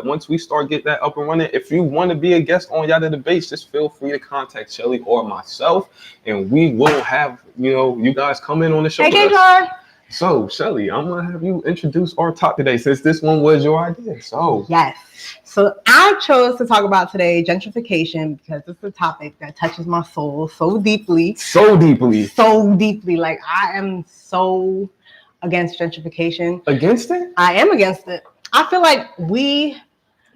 once we start getting that up and running, if you want to be a guest on Yatta Debates, just feel free to contact Shelly or myself, and we will have you guys come in on the show. Hey, so, Shelly, I'm gonna have you introduce our talk today, since this one was your idea. So yes. So I chose to talk about today gentrification because it's a topic that touches my soul so deeply. So deeply. Like, I am so against gentrification. Against it? I am against it. I feel like Wait,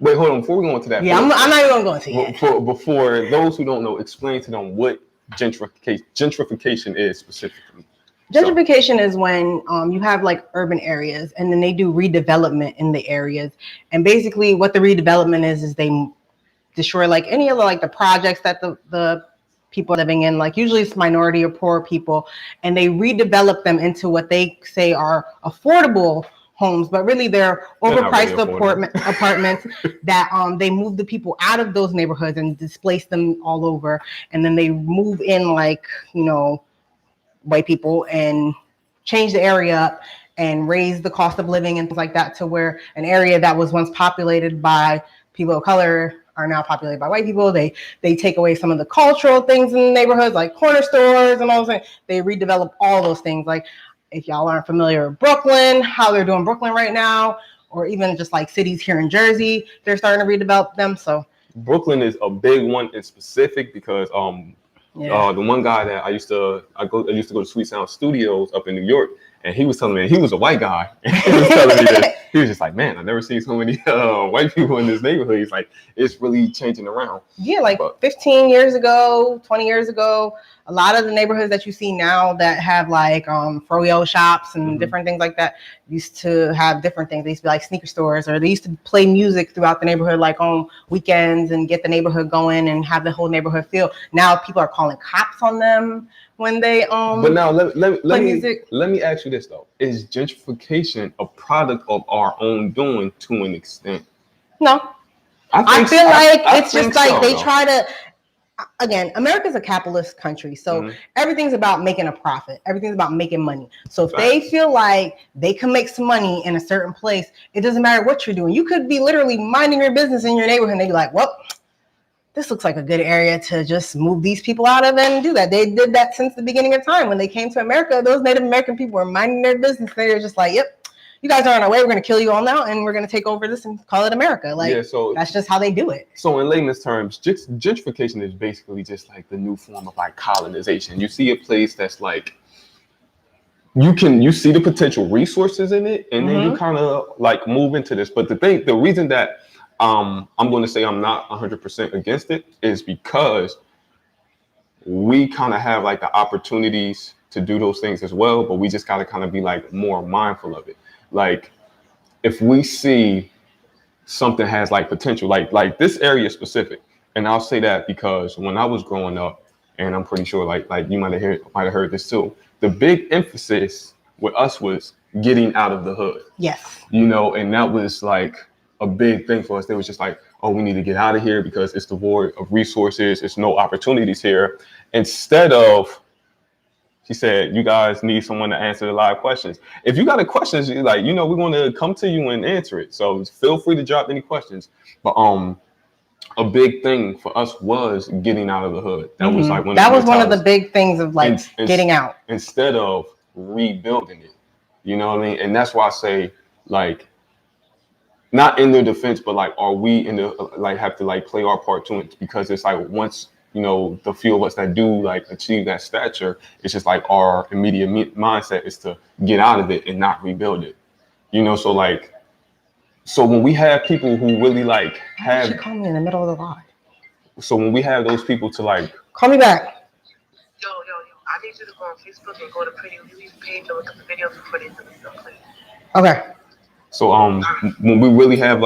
hold on. Before we go into that. Yeah, I'm not even going to go into it. Before those who don't know, explain to them what gentrification is specifically. Gentrification is when you have like urban areas and then they do redevelopment in the areas. And basically what the redevelopment is they destroy like any of the projects that the people are living in, like usually it's minority or poor people, and they redevelop them into what they say are affordable homes, but really they're overpriced apartments that they move the people out of those neighborhoods and displace them all over, and then they move in white people and change the area up and raise the cost of living and things like that, to where an area that was once populated by people of color are now populated by white people. They take away some of the cultural things in the neighborhoods, like corner stores and all those things. They redevelop all those things. Like, if y'all aren't familiar with Brooklyn, how they're doing Brooklyn right now, or even just like cities here in Jersey, they're starting to redevelop them. So Brooklyn is a big one in specific because the one guy that I used to go to Sweet Sound Studios up in New York, and he was telling me, he was a white guy, and he was telling me this. He was just like, man, I've never seen so many white people in this neighborhood. He's like, it's really changing around. Yeah, 15 years ago, 20 years ago, a lot of the neighborhoods that you see now that have froyo shops and different things like that used to have different things. They used to be like sneaker stores, or they used to play music throughout the neighborhood, like on weekends, and get the neighborhood going and have the whole neighborhood feel. Now people are calling cops on them when they But now let me ask you this though: is gentrification a product of our own doing to an extent? No, I feel like it's just like they try to. Again, America's a capitalist country, so everything's about making a profit. Everything's about making money. So if they feel like they can make some money in a certain place, it doesn't matter what you're doing. You could be literally minding your business in your neighborhood, and they'd be like, well, this looks like a good area to just move these people out of and do that. They did that since the beginning of time. When they came to America, those Native American people were minding their business. They were just like, yep, you guys are on our way. We're going to kill you all now, and we're going to take over this and call it America. So that's just how they do it. So in layman's terms, gentrification is basically just like the new form of colonization. You see a place that's like, you see the potential resources in it, and then you kind of move into this. But the reason that I'm going to say I'm not 100% against it is because we kind of have the opportunities to do those things as well, but we just got to kind of be more mindful of it. If we see something has potential, like this area specific, and I'll say that because when I was growing up, and I'm pretty sure you might have heard this too, the big emphasis with us was getting out of the hood. Yes. And that was a big thing for us. They was just oh, we need to get out of here because it's devoid of resources. There's no opportunities here. Instead of, she said, you guys need someone to answer the live questions. If you got a question, we're going to come to you and answer it. So feel free to drop any questions. But a big thing for us was getting out of the hood. That was one of the big things of getting out. Instead of rebuilding it. You know what I mean? And that's why I say not in their defense, but are we in the have to play our part to it, because it's once the few of us that do achieve that stature, it's just our immediate mindset is to get out of it and not rebuild it. So when we have people who really have, she called me in the middle of the live. So when we have those people to call me back. Yo, I need you to go on Facebook and go to Pretty Lily's page and look at the videos before they do the stuff. Okay. So when we really have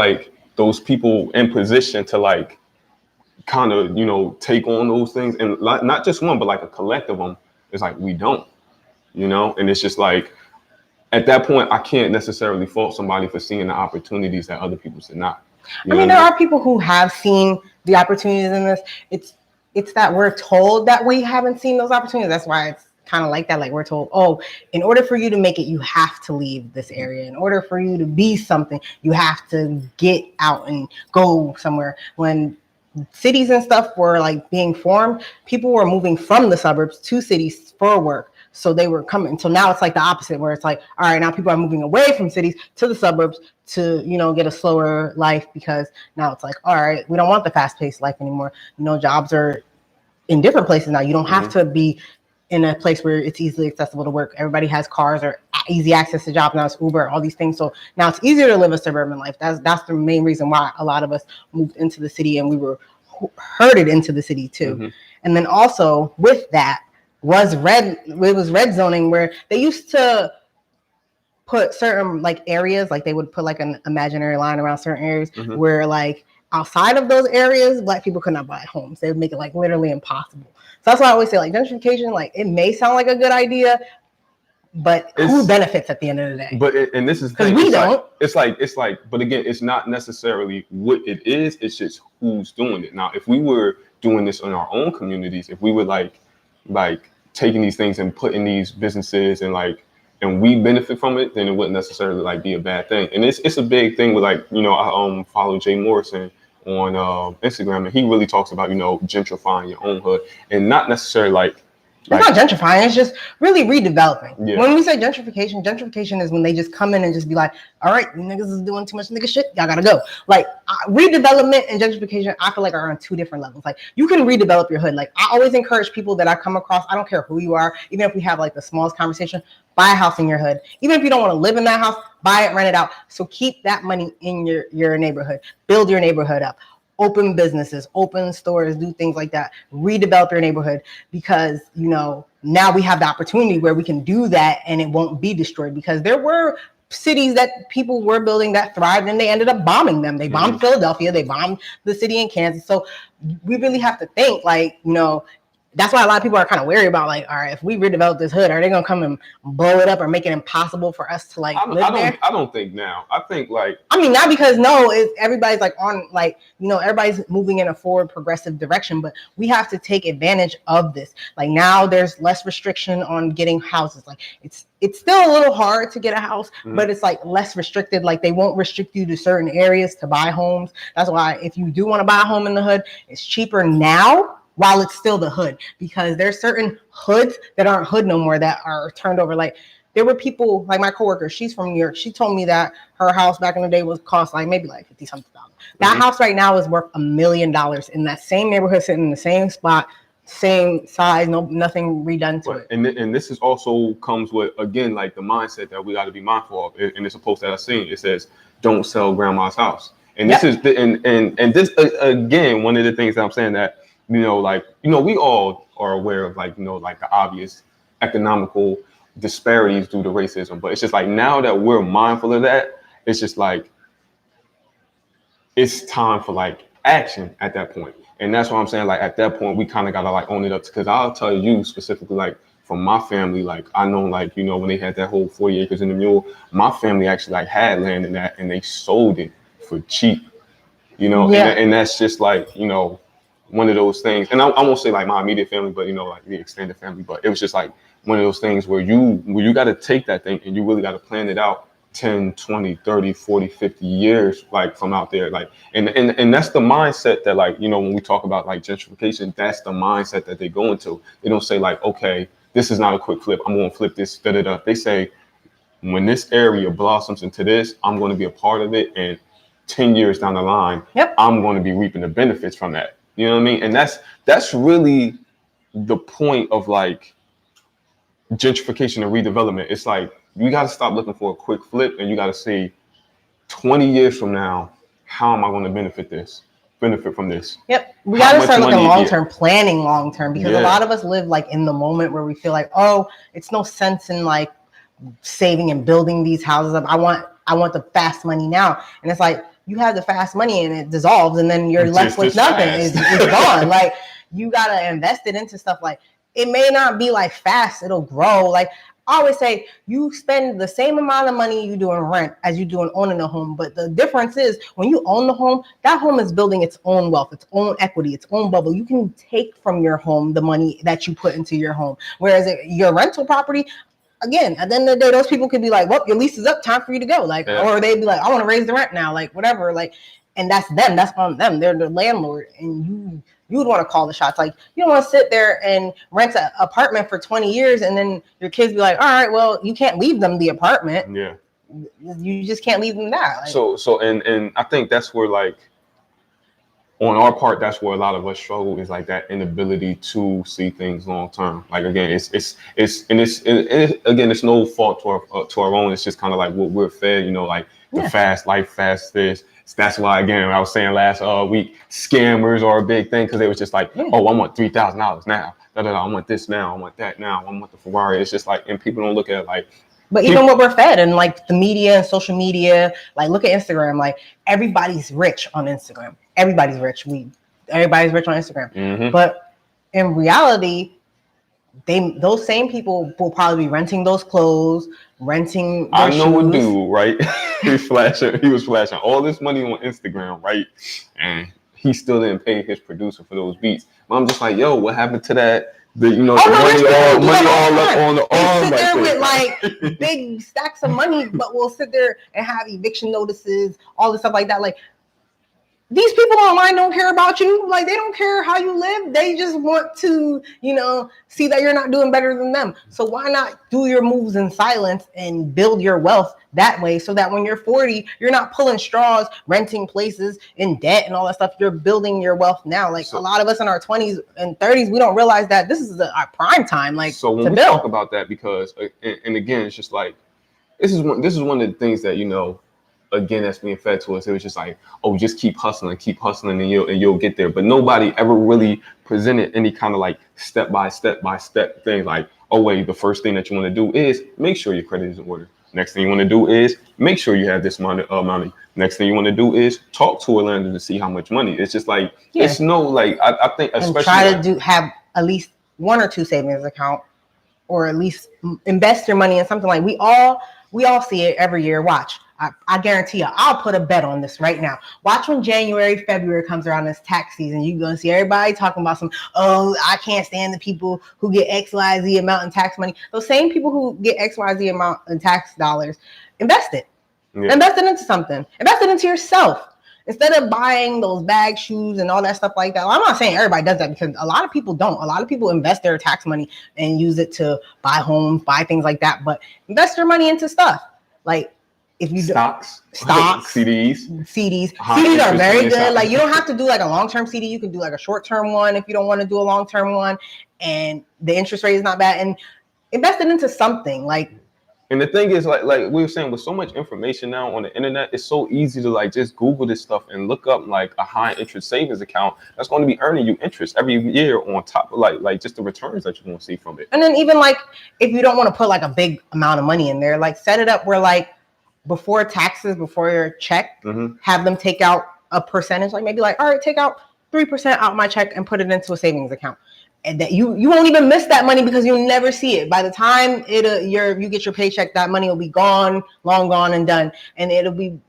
those people in position to kind of take on those things, and not just one, but a collective of them, it's we don't, and it's just at that point I can't necessarily fault somebody for seeing the opportunities that other people did not. I mean, there are people who have seen the opportunities in this. It's that we're told that we haven't seen those opportunities. That's why kind of like that. Like we're told, oh, in order for you to make it, you have to leave this area. In order for you to be something, you have to get out and go somewhere. When cities and stuff were like being formed, people were moving from the suburbs to cities for work. So they were coming. So now it's like the opposite, where it's like, all right, now people are moving away from cities to the suburbs to, get a slower life, because now it's like, all right, we don't want the fast-paced life anymore. Jobs are in different places now. You don't have to be in a place where it's easily accessible to work. Everybody has cars or easy access to jobs now. It's Uber, all these things. So now it's easier to live a suburban life. That's the main reason why a lot of us moved into the city, and we were herded into the city too. And then also with that was red zoning, where they used to put certain like areas, like they would put like an imaginary line around certain areas where like outside of those areas, Black people could not buy homes. They would make it like literally impossible. So that's why I always say, like, gentrification, like, it may sound like a good idea, but who benefits at the end of the day? But and this is because we don't. It's like, but again, it's not necessarily what it is. It's just who's doing it. Now, if we were doing this in our own communities, if we were like taking these things and putting these businesses and we benefit from it, then it wouldn't necessarily like be a bad thing. And it's a big thing with like, I follow Jay Morrison on Instagram, and he really talks about, gentrifying your own hood, and not necessarily it's not gentrifying, it's just really redeveloping. Yeah. When we say gentrification is when they just come in and just be like, all right, you niggas is doing too much nigga shit, y'all gotta go. Like redevelopment and gentrification, I feel like are on two different levels. Like you can redevelop your hood. Like I always encourage people that I come across, I don't care who you are, even if we have like the smallest conversation, buy a house in your hood. Even if you don't want to live in that house, buy it, rent it out. So keep that money in your neighborhood. Build your neighborhood up. Open businesses, open stores, do things like that. Redevelop your neighborhood, because now we have the opportunity where we can do that and it won't be destroyed, because there were cities that people were building that thrived and they ended up bombing them. They bombed Philadelphia, they bombed the city in Kansas. So we really have to think that's why a lot of people are kind of wary about like, all right, if we redevelop this hood, are they gonna come and blow it up or make it impossible for us to live there? I don't think now. I think not because everybody's like on everybody's moving in a forward progressive direction, but we have to take advantage of this. Like now there's less restriction on getting houses. Like it's still a little hard to get a house, but it's like less restricted. Like they won't restrict you to certain areas to buy homes. That's why if you do want to buy a home in the hood, it's cheaper now while it's still the hood, because there's certain hoods that aren't hood no more that are turned over. Like there were people like my coworker, she's from New York. She told me that her house back in the day was cost like maybe like $50,000. That house right now is worth $1 million in that same neighborhood, sitting in the same spot, same size, nothing redone to it. And this is also comes with, again, like the mindset that we got to be mindful of. And it's a post that I've seen. It says, "Don't sell grandma's house." And this is and this again, one of the things that I'm saying that we all are aware of like the obvious economical disparities due to racism, but it's just like now that we're mindful of that, it's just like it's time for like action at that point. And that's what I'm saying, like at that point we kind of gotta like own it up, because I'll tell you specifically, like from my family, like I know like when they had that whole 40 acres in the mule, my family actually like had land in that and they sold it for cheap, and that's just like one of those things. And I won't say like my immediate family, but like the extended family, but it was just like one of those things where you got to take that thing and you really got to plan it out 10, 20, 30, 40, 50 years, like from out there. Like, and that's the mindset that like, when we talk about like gentrification, that's the mindset that they go into. They don't say like, okay, this is not a quick flip, I'm going to flip this, da-da-da. They say, when this area blossoms into this, I'm going to be a part of it. And 10 years down the line, I'm going to be reaping the benefits from that. You know what I mean? And that's really the point of like gentrification and redevelopment. It's like you got to stop looking for a quick flip, and you got to see 20 years from now, how am I going to benefit from this? Yep. We got to start looking long-term, planning long-term, because a lot of us live like in the moment where we feel like, oh, it's no sense in like saving and building these houses up. I want the fast money now. And it's like, you have the fast money and it dissolves, and then you're left with nothing. It's gone. Like you gotta invest it into stuff. Like it may not be like fast, it'll grow. Like I always say you spend the same amount of money you do in rent as you do in owning a home. But the difference is when you own the home, that home is building its own wealth, its own equity, its own bubble. You can take from your home the money that you put into your home. Whereas your rental property, again, at the end of the day, those people could be like, well, your lease is up, time for you to go. Like, or they'd be like, I want to raise the rent now, like whatever. Like, and that's them. That's on them. They're the landlord. And you would want to call the shots. Like, you don't want to sit there and rent an apartment for 20 years and then your kids be like, all right, well, you can't leave them the apartment. Yeah. You just can't leave them that. Like, so and I think that's where, like, on our part, that's where a lot of us struggle, is like that inability to see things long term. Like, again, it's again, it's no fault to our own. It's just kind of like what we're fed, you know, like the fast life, fast this. That's why, again, I was saying last week, scammers are a big thing, because they was just like, oh, I want $3,000 now. I want this now. I want that now. I want the Ferrari. It's just like, and people don't look at it like. But even what we're fed and like the media and social media, like look at Instagram, like everybody's rich on Instagram. Everybody's rich. Everybody's rich on Instagram. Mm-hmm. But in reality, those same people will probably be renting those clothes, renting their shoes. I know a dude, right? He was flashing all this money on Instagram, right? And he still didn't pay his producer for those beats. But I'm just like, yo, what happened to that? Money all up on the arm. Sit there with like big stacks of money, but we'll sit there and have eviction notices, all this stuff like that. Like, these people online don't care about you. Like, they don't care how you live. They just want to, see that you're not doing better than them. So why not do your moves in silence and build your wealth that way, so that when you're 40, you're not pulling straws, renting places in debt and all that stuff. You're building your wealth now. Like, a lot of us in our 20s and 30s, we don't realize that this is our prime time. Like, so when we talk about that, because, and again, it's just like, this is one of the things that, again, that's being fed to us. It was just like, oh, just keep hustling, and you'll get there. But nobody ever really presented any kind of like step by step thing. Like, oh wait, the first thing that you want to do is make sure your credit is in order. Next thing you want to do is make sure you have this amount of money. Next thing you want to do is talk to a lender to see how much money. It's just like, it's no, like, I think, especially, and try to have at least one or two savings account, or at least invest your money in something. Like, we all see it every year. Watch. I guarantee you, I'll put a bet on this right now. Watch when January, February comes around, this tax season. You're going to see everybody talking about I can't stand the people who get XYZ amount in tax money. Those same people who get XYZ amount in tax dollars, invest it. Yeah. Invest it into something. Invest it into yourself. Instead of buying those bag shoes and all that stuff like that. Well, I'm not saying everybody does that, because a lot of people don't. A lot of people invest their tax money and use it to buy homes, buy things like that. But invest your money into stuff. Like, if you stocks, CDs are very good. Like, you don't have to do like a long-term CD. You can do like a short-term one if you don't want to do a long-term one, and the interest rate is not bad. And invest it into something. Like, and the thing is, like we were saying, with so much information now on the internet, it's so easy to like just Google this stuff and look up like a high interest savings account that's going to be earning you interest every year on top of like just the returns that you're going to see from it. And then even like, if you don't want to put like a big amount of money in there, like set it up where like, before taxes, before your check, have them take out a percentage, like maybe like, all right, take out 3% out my check and put it into a savings account. And that you won't even miss that money, because you'll never see it. By the time you get your paycheck, that money will be gone, long gone and done. And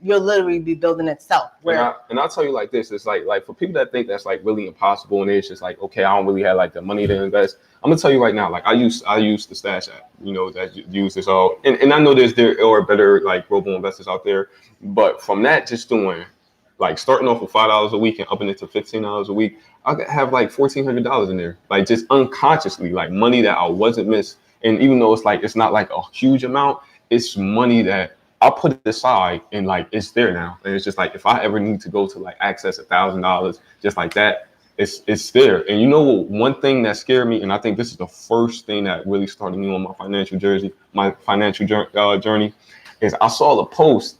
you'll literally be building itself. And I'll tell you like this, it's like for people that think that's like really impossible, and it's just like, okay, I don't really have like the money to invest. I'm gonna tell you right now, like I use the Stash app, that use this all, and I know there are better like robo investors out there, but from that, just doing like starting off with $5 a week and upping it to $15 a week, I could have like $1,400 in there, like just unconsciously, like money that I wasn't missed. And even though it's not like a huge amount, it's money that I'll put it aside and like it's there now. And it's just like, if I ever need to go to like access $1,000 just like that, it's there. And one thing that scared me, and I think this is the first thing that really started me on my financial journey, is I saw the post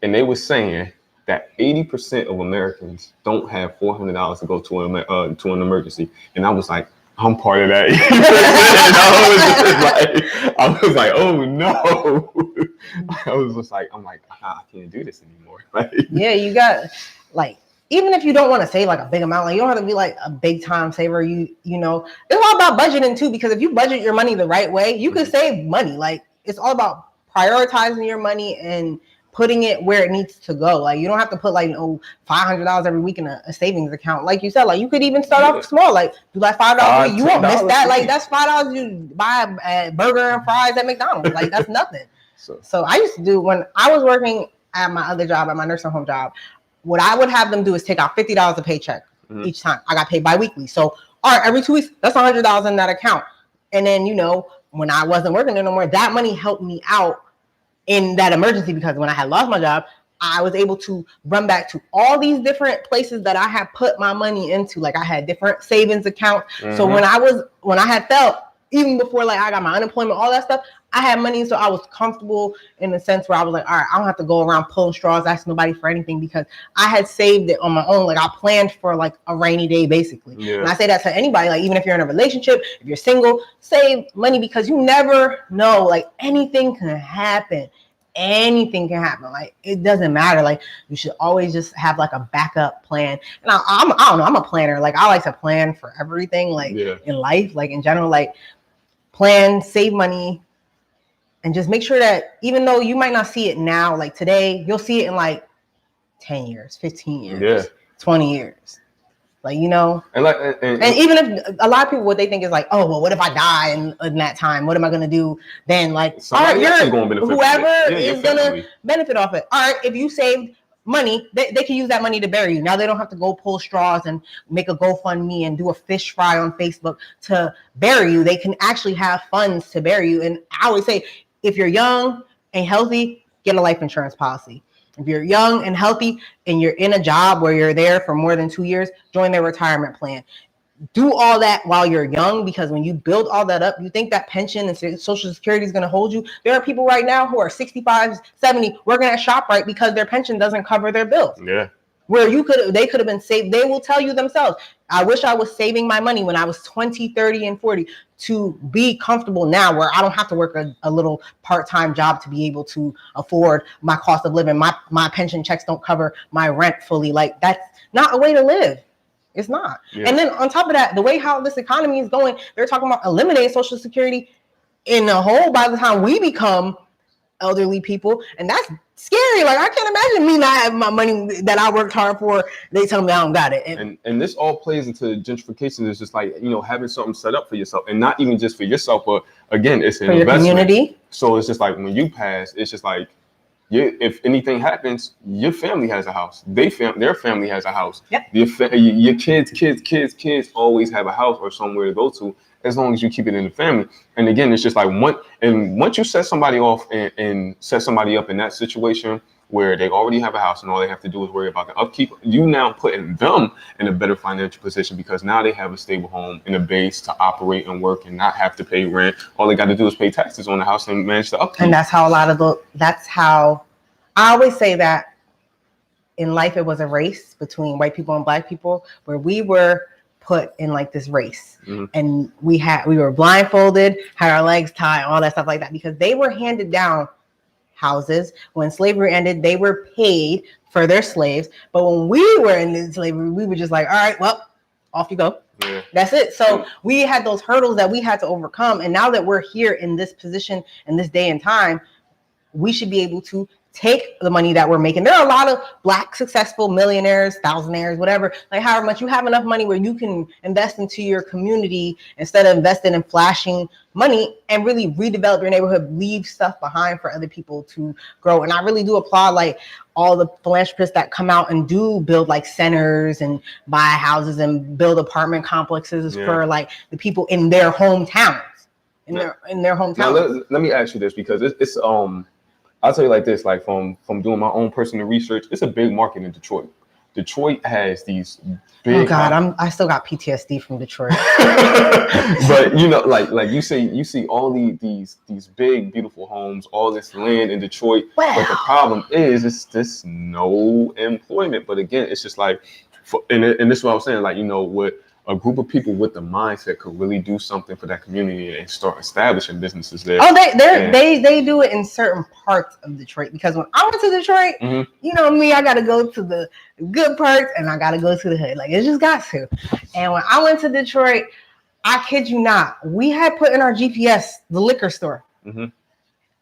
and they were saying that 80% of Americans don't have $400 to go to an emergency. And I was like, I'm part of that. I was like, oh no. I was just like, I can't do this anymore. Yeah, you got like even if you don't want to save like a big amount, like you don't have to be like a big time saver. You know, it's all about budgeting too, because if you budget your money the right way, you can save money. Like it's all about prioritizing your money and putting it where it needs to go. Like you don't have to put like $500 every week in a savings account. Like you said, like you could even start off small, like do like $5 a week. You won't miss that. Like that's $5 you buy a burger and fries at McDonald's. Like that's nothing. So I used to do, when I was working at my other job, at my nursing home job, what I would have them do is take out $50 a paycheck each time. I got paid bi-weekly. So, all right, every 2 weeks, that's $100 in that account. And then, you know, when I wasn't working there no more, that money helped me out in that emergency, because when I had lost my job, I was able to run back to all these different places that I had put my money into. Like I had different savings accounts. So when I had felt, even before like I got my unemployment, all that stuff, I had money, so I was comfortable in the sense where I was like, all right, I don't have to go around pulling straws, asking nobody for anything, because I had saved it on my own. Like I planned for like a rainy day, basically. And I say that to anybody, like even if you're in a relationship, if you're single, save money, because you never know, like anything can happen. Anything can happen. Like it doesn't matter. Like you should always just have like a backup plan. And I don't know, I'm a planner. Like I like to plan for everything, like in life, like in general, like plan, save money. And just make sure that even though you might not see it now, like today, you'll see it in like 10 years, 15 years, 20 years. Like, you know, and even if a lot of people, what they think is like, oh, well, what if I die in that time? What am I going to do then? Like, all right, whoever is going to benefit off it. All right, if you saved money, they can use that money to bury you. Now they don't have to go pull straws and make a GoFundMe and do a fish fry on Facebook to bury you. They can actually have funds to bury you. And I always say, if you're young and healthy, get a life insurance policy. If you're young and healthy and you're in a job where you're there for more than 2 years, join their retirement plan. Do all that while you're young, because when you build all that up, you think that pension and Social Security is going to hold you. There are people right now who are 65, 70 working at ShopRite because their pension doesn't cover their bills. Where they could have been saved. They will tell you themselves, I wish I was saving my money when I was 20, 30, and 40 to be comfortable now, where I don't have to work a little part-time job to be able to afford my cost of living. My pension checks don't cover my rent fully. Like that's not a way to live. It's not. And then on top of that, the way how this economy is going, they're talking about eliminating Social Security in a whole by the time we become elderly people, and that's scary. Like I can't imagine me not having my money that I worked hard for. They tell me I don't got it. And this all plays into gentrification. It's just like, you know, having something set up for yourself, and not even just for yourself, but again, it's an investment. Your community. So it's just like when you pass, it's just like, if anything happens, your family has a house. Their family has a house. Your kids always have a house or somewhere to go to, as long as you keep it in the family. And again, it's just like once you set somebody off and set somebody up in that situation where they already have a house and all they have to do is worry about the upkeep, you now putting them in a better financial position, because now they have a stable home and a base to operate and work and not have to pay rent. All they got to do is pay taxes on the house and manage the upkeep. And that's how that's how I always say that in life it was a race between white people and black people, where we were put in like this race, and we were blindfolded, had our legs tied, all that stuff like that, because they were handed down houses. When slavery ended, they were paid for their slaves, but when we were in slavery, we were just like, all right, well, off you go. That's it. So we had those hurdles that we had to overcome, and now that we're here in this position in this day and time, we should be able to take the money that we're making. There are a lot of black successful millionaires, thousandaires, whatever, like however much you have enough money where you can invest into your community instead of investing in flashing money, and really redevelop your neighborhood, leave stuff behind for other people to grow. And I really do applaud like all the philanthropists that come out and do build like centers and buy houses and build apartment complexes for like the people in their hometowns. In their hometowns. Now, let me ask you this, because it's I'll tell you like this, like from doing my own personal research, it's a big market in Detroit. Detroit has these big. Oh God, I still got PTSD from Detroit. But you know, like you see all these big beautiful homes, all this land in Detroit. Wow. But the problem is, it's just no employment. But again, it's just like, and this is what I was saying, like, you know, with a group of people with the mindset could really do something for that community and start establishing businesses there. Oh, they do it in certain parts of Detroit, because when I went to Detroit, you know me, I got to go to the good parts and I got to go to the hood. Like, it just got to. And when I went to Detroit, I kid you not, we had put in our GPS the liquor store. When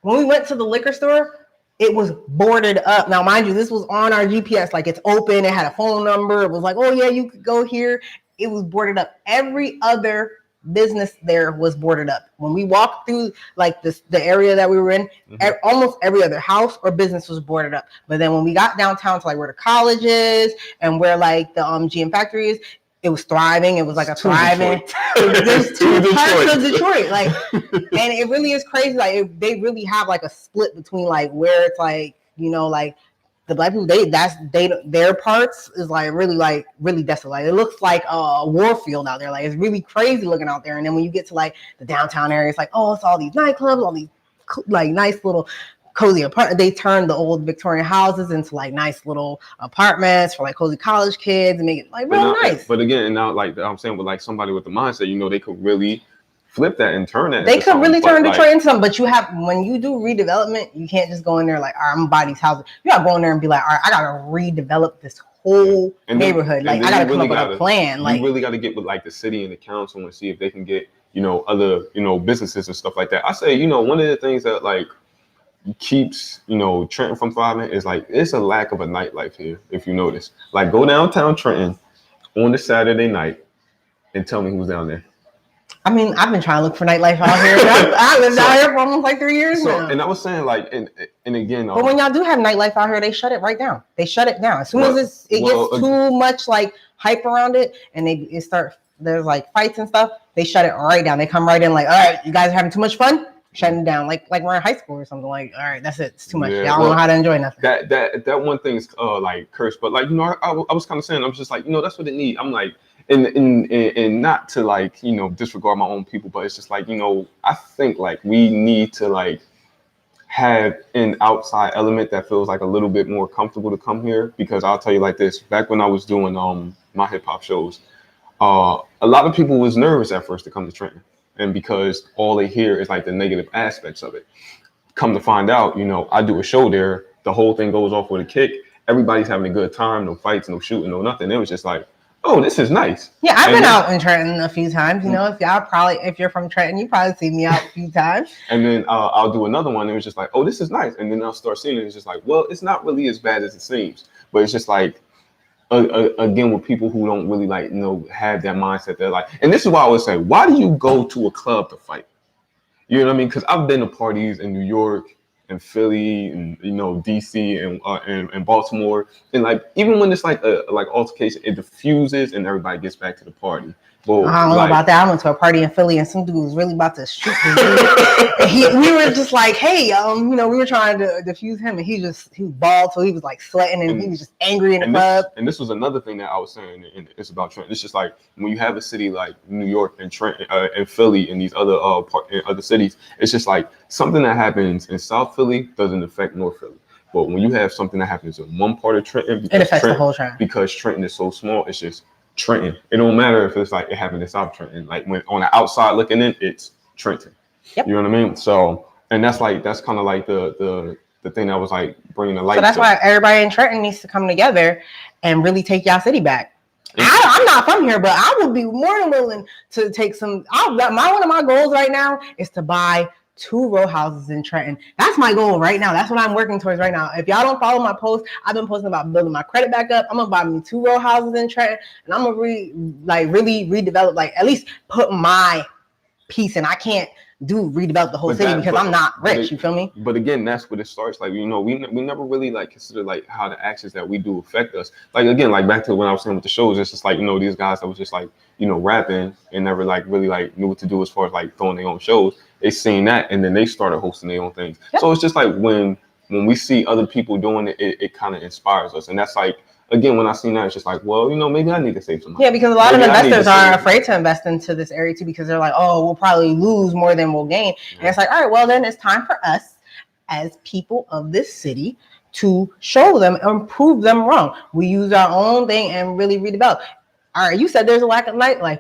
we went to the liquor store, it was boarded up. Now, mind you, this was on our GPS. Like, it's open. It had a phone number. It was like, oh, yeah, you could go here. It was boarded up. Every other business there was boarded up. When we walked through, like, the area that we were in, almost every other house or business was boarded up. But then when we got downtown to, like, where the college is and where, like, the GM factory is, it was thriving. It was like a thriving. There's two parts of Detroit, like, and it really is crazy. Like, they really have like a split between like where it's like, you know, like the black people, their parts is like really desolate. Like, it looks like a war field out there. Like, it's really crazy looking out there. And then when you get to like the downtown area, it's like, oh, it's all these nightclubs, all these like nice little cozy apartment. They turned the old Victorian houses into like nice little apartments for like cozy college kids and make it like real nice. But again, now like I'm saying, with like somebody with the mindset, you know, they could really flip that and turn that. They could really turn Detroit into something. But you have, when you do redevelopment, you can't just go in there like, all right, I'm gonna buy these houses. You gotta go in there and be like, all right, I gotta redevelop this whole neighborhood. Like, I gotta come up with a plan. Like, you really gotta get with like the city and the council and see if they can get, you know, other, you know, businesses and stuff like that. I say, you know, one of the things that like keeps, you know, Trenton from thriving is like, it's a lack of a nightlife here. If you notice, like, go downtown Trenton on a Saturday night and tell me who's down there. I mean, I've been trying to look for nightlife out here. I lived out here for almost like 3 years now. And I was saying, like, and again, but when y'all do have nightlife out here, they shut it right down. They shut it down as soon as it gets too much like hype around it, and there's like fights and stuff. They shut it right down. They come right in like, all right, you guys are having too much fun. Shutting down, like we're in high school or something. Like, all right, that's it. It's too much. Y'all don't know how to enjoy nothing. That one thing is like cursed, but like, you know, I was kind of saying, I was just like, you know, that's what it needs. I'm like, and not to like, you know, disregard my own people, but it's just like, you know, I think like we need to like have an outside element that feels like a little bit more comfortable to come here, because I'll tell you like this: back when I was doing my hip hop shows, a lot of people was nervous at first to come to Trenton. And because all they hear is like the negative aspects of it. Come to find out, you know, I do a show there. The whole thing goes off with a kick. Everybody's having a good time. No fights, no shooting, no nothing. It was just like, oh, this is nice. Yeah, I've been out in Trenton a few times. You know, if you're from Trenton, you probably see me out a few times. And then I'll do another one. And it was just like, oh, this is nice. And then I'll start seeing it. It's just like, well, it's not really as bad as it seems. But it's just like, again, with people who don't really like, you know, have that mindset. They're like, and this is why I would say, why do you go to a club to fight? You know what I mean? Because I've been to parties in New York and Philly and, you know, DC and Baltimore, and like, even when it's like a like altercation, it diffuses and everybody gets back to the party. But I don't know about that. I went to a party in Philly and some dude was really about to shoot me. We were just like, hey, you know, we were trying to defuse him, and he was bald, so he was like sweating and he was just angry in the club. And this was another thing that I was saying, and it's about Trenton. It's just like when you have a city like New York and Trenton and Philly and these other cities, it's just like something that happens in South Philly doesn't affect North Philly. But when you have something that happens in one part of Trenton, it affects the whole Trenton. Because Trenton is so small, it's just Trenton. It don't matter if it's like it happened in South Trenton. Like, when on the outside looking in, it's Trenton. Yep. You know what I mean? So, and that's kind of like the thing that was like bringing the light. So that's why everybody in Trenton needs to come together and really take y'all city back. I'm not from here, but I would be more than willing to take some. One of my goals right now is to buy 2 row houses in Trenton. That's my goal right now. That's what I'm working towards right now. If y'all don't follow my posts, I've been posting about building my credit back up. I'm gonna buy me 2 row houses in Trenton, and I'm gonna really redevelop, like at least put my piece in. I can't redevelop the whole city because I'm not rich. You feel me? But again, that's what it starts. Like, you know, we never really like consider like how the actions that we do affect us. Like, again, like back to when I was saying with the shows, it's just like, you know, these guys that was just like, you know, rapping and never like really like knew what to do as far as like throwing their own shows. They seen that and then they started hosting their own things. Yep. So it's just like when we see other people doing it, it kind of inspires us. And that's like, again, when I see that, it's just like, well, you know, maybe I need to save some money. Yeah, because a lot of investors are afraid to invest into this area too, because they're like, oh, we'll probably lose more than we'll gain. Yeah. And it's like, all right, well, then it's time for us as people of this city to show them and prove them wrong. We use our own thing and really redevelop. all right, you said there's a lack of nightlife.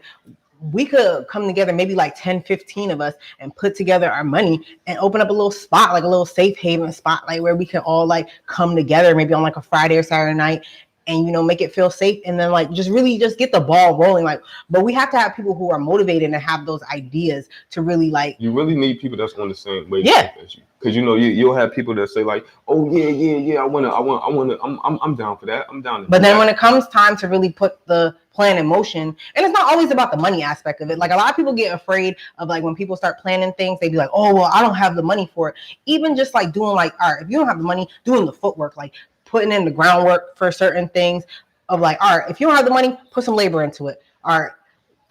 We could come together, maybe like 10, 15 of us, and put together our money and open up a little spot, like a little safe haven spot, like where we can all like come together, maybe on like a Friday or Saturday night, and make it feel safe, and then like just really just get the ball rolling. Like, but we have to have people who are motivated and have those ideas to really like. You really need people that's on the same wave as you, because you'll have people that say like, oh yeah, I'm down for that, I'm down. But then when it comes time to really put the plan in motion, and it's not always about the money aspect of it. Like a lot of people get afraid of like when people start planning things, they be like, oh well, I don't have the money for it. Even just like doing like, all right, if you don't have the money, doing the footwork, like putting in the groundwork for certain things of like, all right, if you don't have the money, put some labor into it. All right,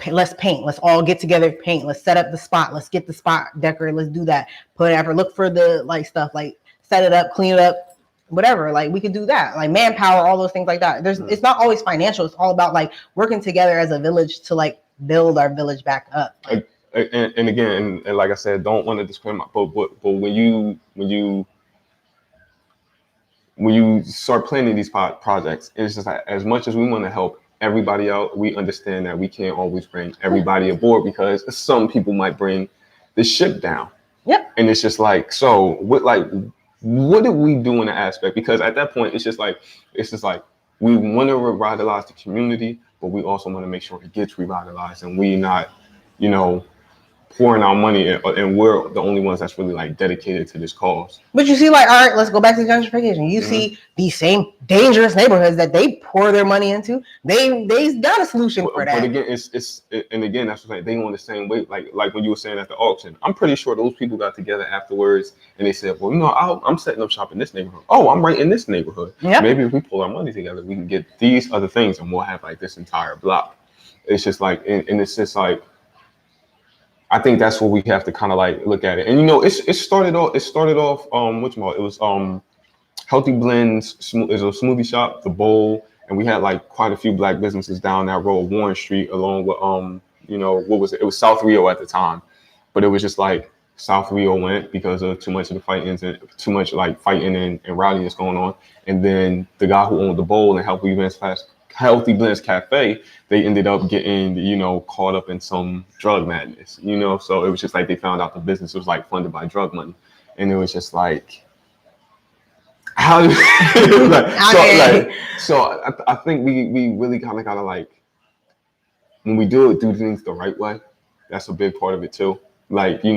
let's paint. Let's all get together, paint. Let's set up the spot. Let's get the spot decorated. Let's do that. Put effort. Look for the like stuff, like set it up, clean it up, whatever. Like we could do that, like manpower, all those things like that. It's not always financial. It's all about like working together as a village to like build our village back up. And again, and like I said, don't want to discriminate, but when you start planning these projects, it's just like, as much as we want to help everybody out, we understand that we can't always bring everybody aboard, because some people might bring the ship down. Yep. And it's just like, so what do we do in the aspect? Because at that point, it's just like we want to revitalize the community, but we also want to make sure it gets revitalized, and we not, pouring our money in, and we're the only ones that's really like dedicated to this cause. But you see, like, all right, let's go back to gentrification. You see these same dangerous neighborhoods that they pour their money into. They got a solution for that. But again, again, that's what they on the same way. Like when you were saying at the auction, I'm pretty sure those people got together afterwards and they said, well, I'm setting up shop in this neighborhood. Oh, I'm right in this neighborhood. Yep. Maybe if we pull our money together, we can get these other things, and we'll have like this entire block. It's just like, and it's just like, I think that's what we have to kind of like look at it. And it started off it was Healthy Blends, is a smoothie shop, The Bowl, and we had like quite a few black businesses down that road, Warren Street, along with what was it? It was South Rio at the time, but it was just like South Rio went because of too much of the fighting and too much like fighting and rowdiness going on. And then the guy who owned The Bowl and Healthy Blends Cafe, they ended up getting, caught up in some drug madness, so it was just like they found out the business was like funded by drug money. And it was just like, how I think we really kind of gotta like, when we do things the right way, that's a big part of it too. Like, and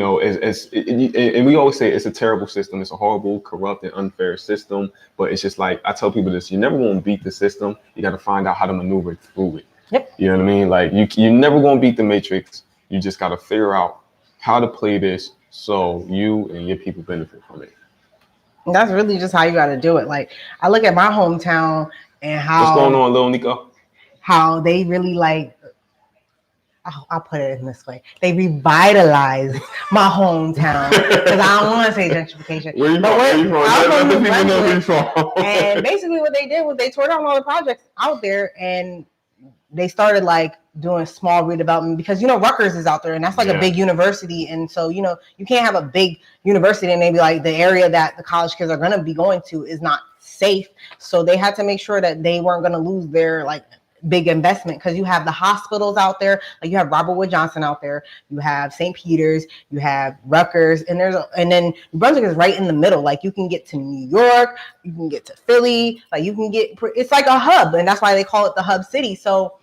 we always say it's a terrible system. It's a horrible, corrupt, and unfair system. But it's just like, I tell people this, you're never going to beat the system. You got to find out how to maneuver through it. Yep. You know what I mean? Like, you're never going to beat the matrix. You just got to figure out how to play this so you and your people benefit from it. That's really just how you got to do it. Like, I look at my hometown and how... What's going on, Lil Nico? How they really like... I'll put it in this way. They revitalized my hometown, because I don't want to say gentrification. Where you from? And basically what they did was they tore down all the projects out there, and they started like doing small redevelopment, because Rutgers is out there, and that's like a big university. And so you can't have a big university and maybe like the area that the college kids are going to be going to is not safe. So they had to make sure that they weren't going to lose their like big investment, because you have the hospitals out there, like you have Robert Wood Johnson out there, you have St. Peter's, you have Rutgers, and then New Brunswick is right in the middle. Like you can get to New York, you can get to Philly, like you can get, it's like a hub, and that's why they call it the hub city. So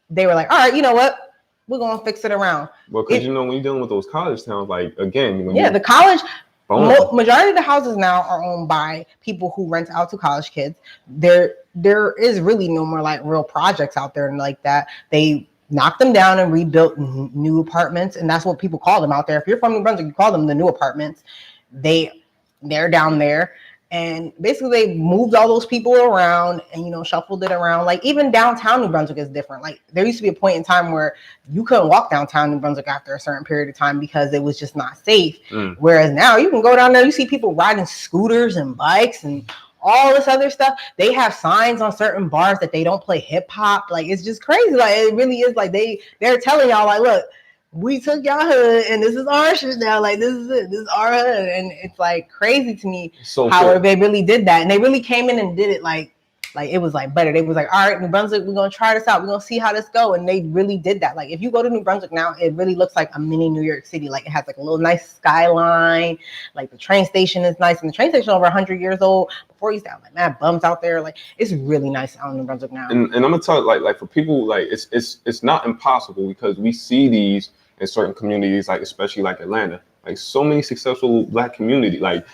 they were like, all right, you know what, we're gonna fix it around. Well, because when you're dealing with those college towns, like again, the college. Majority of the houses now are owned by people who rent out to college kids. There is really no more like real projects out there and like that. They knocked them down and rebuilt new apartments, and that's what people call them out there. If you're from New Brunswick, you call them the new apartments. They're down there, and basically they moved all those people around and shuffled it around. Like even downtown New Brunswick is different. Like there used to be a point in time where you couldn't walk downtown New Brunswick after a certain period of time because it was just not safe. Whereas now you can go down there, you see people riding scooters and bikes and all this other stuff. They have signs on certain bars that they don't play hip hop. Like it's just crazy. Like it really is like they're telling y'all like, look, we took y'all hood and this is our shit now. Like this is it. This is our hood. And it's like crazy to me how they really did that. And they really came in and did it like Like it was like better. They was like, all right, New Brunswick, we're gonna try this out. We're gonna see how this go. And they really did that. Like if you go to New Brunswick now, it really looks like a mini New York City. Like it has like a little nice skyline. Like the train station is nice, and the train station is over 100 years old. Before you used to have like mad bums out there. Like it's really nice out in New Brunswick now. And I'm gonna tell you, like for people, like it's not impossible because we see these in certain communities, like especially like Atlanta, like so many successful Black community, like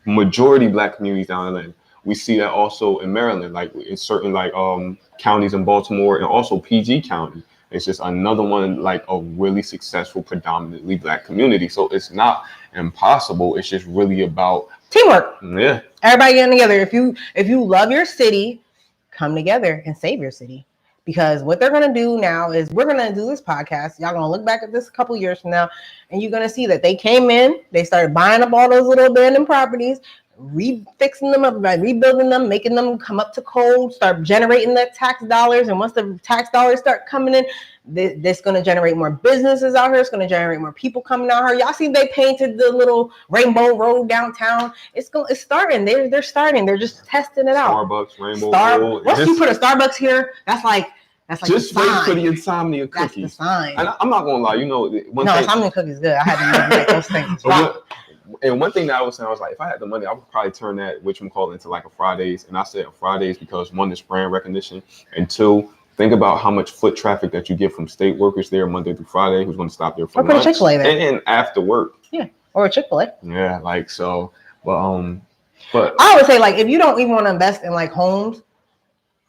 majority Black communities down in Atlanta. We see that also in Maryland, like in certain like counties in Baltimore and also PG County. It's just another one like a really successful, predominantly Black community. So it's not impossible. It's just really about teamwork. Yeah. Everybody getting together. If you love your city, come together and save your city. Because what they're gonna do now is we're gonna do this podcast. Y'all gonna look back at this a couple years from now, and you're gonna see that they came in, they started buying up all those little abandoned properties, refixing them up, rebuilding them, making them come up to code, start generating the tax dollars. And once the tax dollars start coming in, this going to generate more businesses out here. It's going to generate more people coming out here. Y'all see they painted the little rainbow road downtown. It's starting. They're starting. They're just testing it out. Starbucks, rainbow road. Once you put a Starbucks here, that's like just wait for the insomnia cookies. That's the sign. And I'm not gonna lie, you know, insomnia cookies good. I had to make those things. And one thing that I was saying, I was like, if I had the money, I would probably turn that whatchamacallit into like a Fridays. And I said Fridays because one is brand recognition, and two, think about how much foot traffic that you get from state workers there Monday through Friday who's going to stop there for lunch. Or put a Chick-fil-A there. And after work. Yeah, or a Chick-fil-A. Yeah, like so. But I would say like if you don't even want to invest in like homes,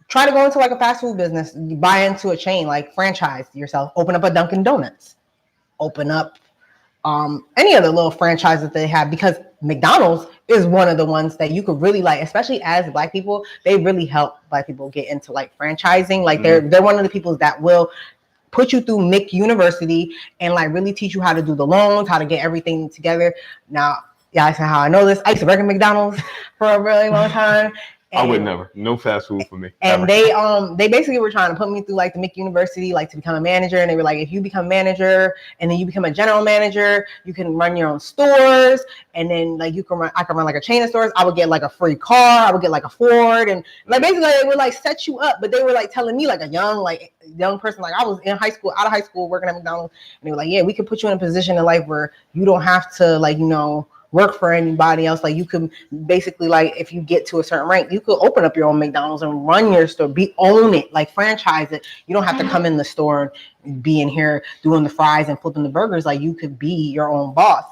try to go into like a fast food business, you buy into a chain, like franchise yourself, open up a Dunkin' Donuts, open up any other little franchise that they have, because McDonald's is one of the ones that you could really like, especially as Black people, they really help Black people get into like franchising. Like they're one of the people that will put you through Mick University and like really teach you how to do the loans, how to get everything together. Now, yeah, I said how I know this. I used to work at McDonald's for a really long time. I would never. No fast food for me. And they basically were trying to put me through like the Mick University, like to become a manager. And they were like, if you become manager and then you become a general manager, you can run your own stores. And then like I can run like a chain of stores. I would get like a free car. I would get like a Ford. And like basically they would like set you up. But they were like telling me like a young person, like I was in high school, out of high school, working at McDonald's. And they were like, yeah, we could put you in a position in life where you don't have to like, you know, work for anybody else. Like you could basically like if you get to a certain rank, you could open up your own McDonald's and run your store, own it, like franchise it. You don't have to come in the store and be in here doing the fries and flipping the burgers. Like you could be your own boss.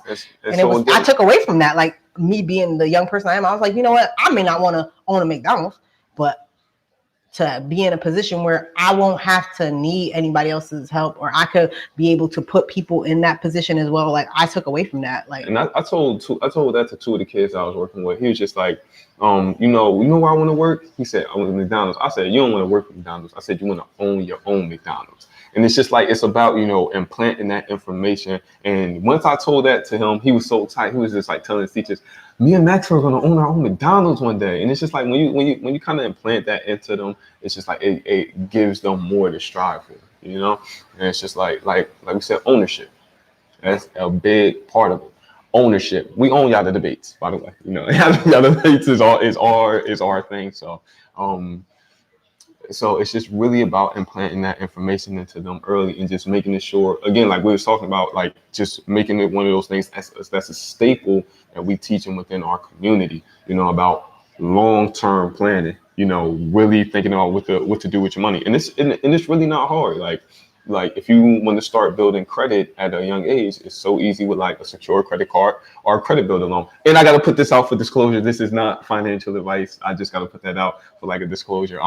I took away from that, like me being the young person I am. I was like, you know what? I may not want to own a McDonald's, but to be in a position where I won't have to need anybody else's help, or I could be able to put people in that position as well. Like I took away from that. Like, and I told that to two of the kids I was working with. He was just like, you know where I want to work? He said, I want McDonald's. I said, you don't want to work at McDonald's. I said, you want to own your own McDonald's. And it's just like, it's about, you know, implanting that information. And once I told that to him, he was so tight. He was just like telling his teachers, me and Max are going to own our own McDonald's one day. And it's just like, when you kind of implant that into them, it's just like, it gives them more to strive for, you know? And it's just like we said, ownership. That's a big part of it. Ownership. We own Yatta Debates, by the way. You know, Yatta Debates is our thing. So it's just really about implanting that information into them early and just making it sure, again, like we were talking about, like just making it one of those things that's a staple that we teach them within our community, you know, about long-term planning, you know, really thinking about what to do with your money. And it's really not hard. Like if you want to start building credit at a young age, it's so easy with like a secure credit card or a credit builder loan. And I got to put this out for disclosure. This is not financial advice. I just got to put that out for like a disclosure.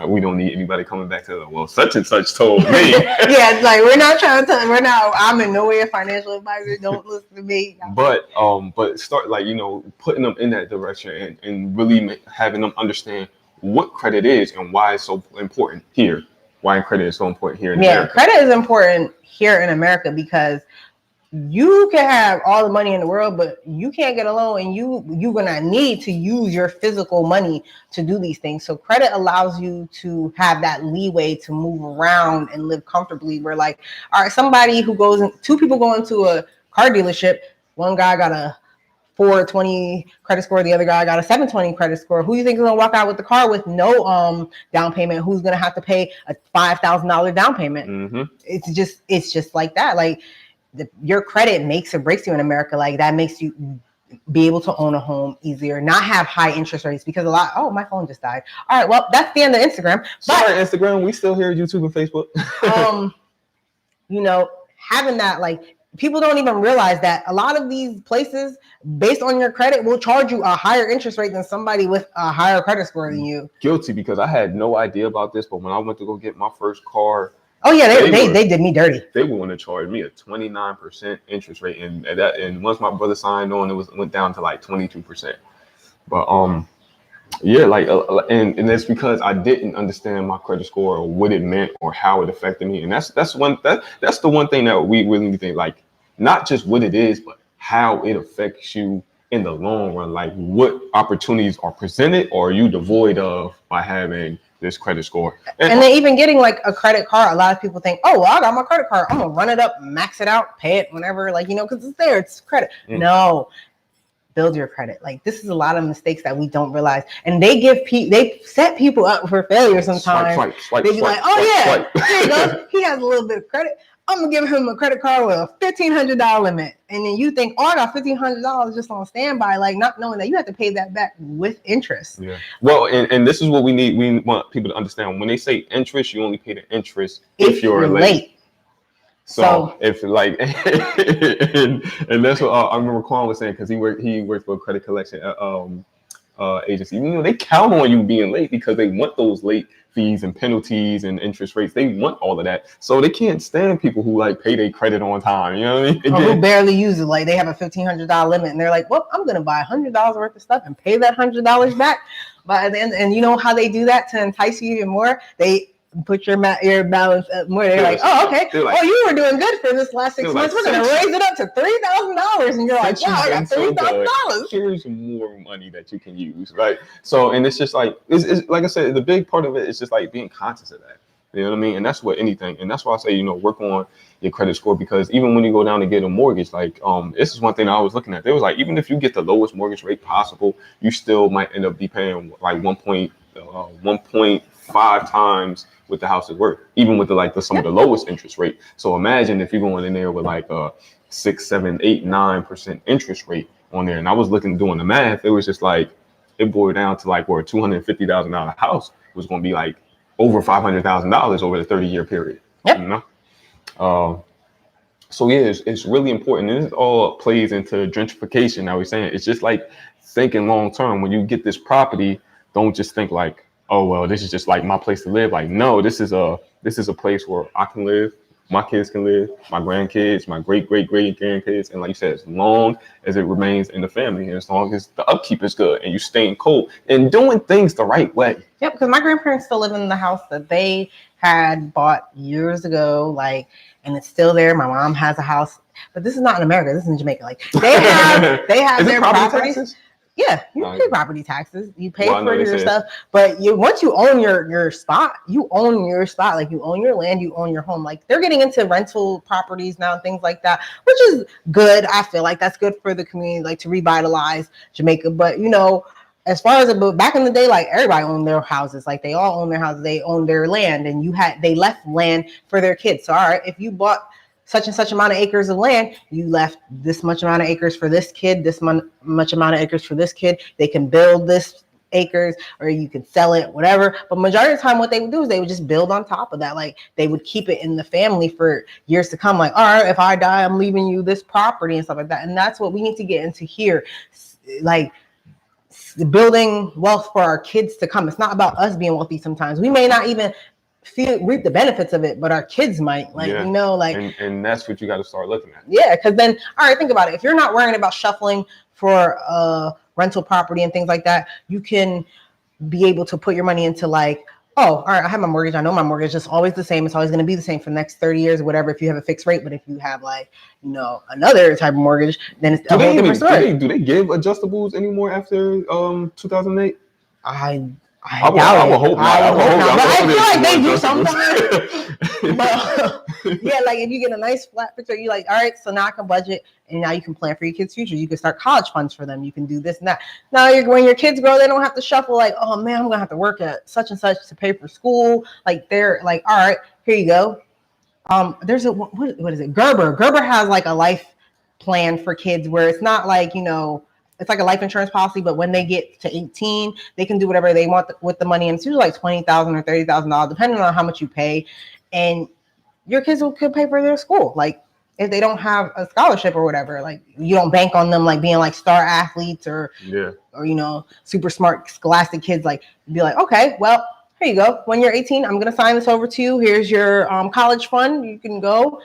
We don't need anybody coming back to well, such and such told me. Yeah, like I'm in no way a financial advisor. Don't listen to me. But start like, you know, putting them in that direction and really having them understand what credit is and why it's so important here. Why credit is so important here in America. Yeah, credit is important here in America because you can have all the money in the world, but you can't get a loan, and you're gonna need to use your physical money to do these things. So credit allows you to have that leeway to move around and live comfortably. Where like, all right, two people go into a car dealership. One guy got a 420 credit score. The other guy got a 720 credit score. Who do you think is gonna walk out with the car with no down payment? Who's gonna have to pay a $5,000 down payment? Mm-hmm. It's just like that. Like your credit makes or breaks you in America. Like that makes you be able to own a home easier, not have high interest rates because my phone just died. All right, well, that's the end of Instagram. Sorry, Instagram, we still here, YouTube and Facebook. Having that, like, people don't even realize that a lot of these places, based on your credit, will charge you a higher interest rate than somebody with a higher credit score than you. Guilty, because I had no idea about this, but when I went to go get my first car, they did me dirty. They were going to charge me a 29% interest rate, and once my brother signed on, it went down to like 22%. But yeah, like, and that's because I didn't understand my credit score or what it meant or how it affected me, and that's the one thing that we really need to think, like, not just what it is, but how it affects you in the long run. Like, what opportunities are presented or are you devoid of by having this credit score? And then even getting like a credit card, a lot of people think, oh, well, I got my credit card, I'm gonna run it up, max it out, pay it whenever, like, because it's there, it's credit. No, build your credit. Like, this is a lot of mistakes that we don't realize, and they set people up for failure sometimes. Swipe, they be like, oh yeah, here you go, he has a little bit of credit, I'm gonna give him a credit card with a $1,500 limit. And then you think, oh, I got $1,500 just on standby, like not knowing that you have to pay that back with interest. Yeah. Well, and this is what we need. We want people to understand. When they say interest, you only pay the interest if you're late. So if like, and that's what I remember Quan was saying, because he worked for a credit collection agency. They count on you being late because they want those late fees and penalties and interest rates. They want all of that, so they can't stand people who like pay their credit on time. You know what I mean? Or who barely use it. Like, they have a $1,500 limit, and they're like, "Well, I'm gonna buy $100 worth of stuff and pay that $100 back." But then, and you know how they do that to entice you even more? They put your balance up more. They're like, "Oh, okay. Like, oh, you were doing good for this last 6 months. We're gonna raise it up to $3,000," and you're like, "Wow, I got $3,000. Here's more money that you can use, right?" So, and it's just like, it's like I said, the big part of it is just like being conscious of that. You know what I mean? And that's what anything, and that's why I say, work on your credit score, because even when you go down to get a mortgage, like, this is one thing I was looking at. There was like, even if you get the lowest mortgage rate possible, you still might end up be paying like 1.5 times what the house is worth, even with some of the lowest interest rate. So imagine if you're going in there with like a 6, 7, 8, 9% interest rate on there. And I was doing the math. It was just like, it boiled down to like where a $250,000 house was going to be like over $500,000 over the 30-year period. Yep. So yeah, it's really important. And this all plays into gentrification. Now we're saying it's just like thinking long term. When you get this property, don't just think like, oh, well, this is just like my place to live. Like, no, this is a place where I can live, my kids can live, my grandkids, my great grandkids, and like you said, as long as it remains in the family, and as long as the upkeep is good and you staying cold and doing things the right way. Yep, because my grandparents still live in the house that they had bought years ago, like, and it's still there. My mom has a house, but this is not in America. This is in Jamaica. Like, they have their properties. Taxes? Yeah, you pay property taxes. You pay for your stuff, but once you own your spot, you own your spot. Like, you own your land, you own your home. Like, they're getting into rental properties now, things like that, which is good. I feel like that's good for the community, like, to revitalize Jamaica. But as far as back in the day, like, everybody owned their houses. Like, they all own their houses, they own their land, and they left land for their kids. So, all right, if you bought such and such amount of acres of land, you left this much amount of acres for this kid, this much amount of acres for this kid. They can build this acres, or you can sell it, whatever. But majority of the time, what they would do is they would just build on top of that. Like, they would keep it in the family for years to come. Like, all right, if I die, I'm leaving you this property and stuff like that. And that's what we need to get into here. Like, building wealth for our kids to come. It's not about us being wealthy. Sometimes we may not even reap the benefits of it, but our kids might, and that's what you got to start looking at. Yeah, because then, all right, think about it. If you're not worrying about shuffling for rental property and things like that, you can be able to put your money into, like, oh, all right, I have my mortgage. I know my mortgage is always the same. It's always going to be the same for the next 30 years or whatever, if you have a fixed rate. But if you have, like, another type of mortgage, then it's a whole different story. Do they give adjustables anymore after 2008? I would hope not. But I feel like they do sometimes. Yeah, like if you get a nice flat picture, you're like, all right, so now I can budget, and now you can plan for your kids' future. You can start college funds for them. You can do this and that. Now, when your kids grow, they don't have to shuffle like, oh man, I'm gonna have to work at such and such to pay for school. Like they're like, all right, here you go. There's a what is it? Gerber. Gerber has like a life plan for kids where it's not like, it's like a life insurance policy, but when they get to 18, they can do whatever they want with the money. And it's usually like $20,000 or $30,000, depending on how much you pay. And your kids could pay for their school. Like if they don't have a scholarship or whatever, like you don't bank on them like being like star athletes or super smart scholastic kids. Like be like, okay, well, here you go. When you're 18, I'm going to sign this over to you. Here's your college fund. You can go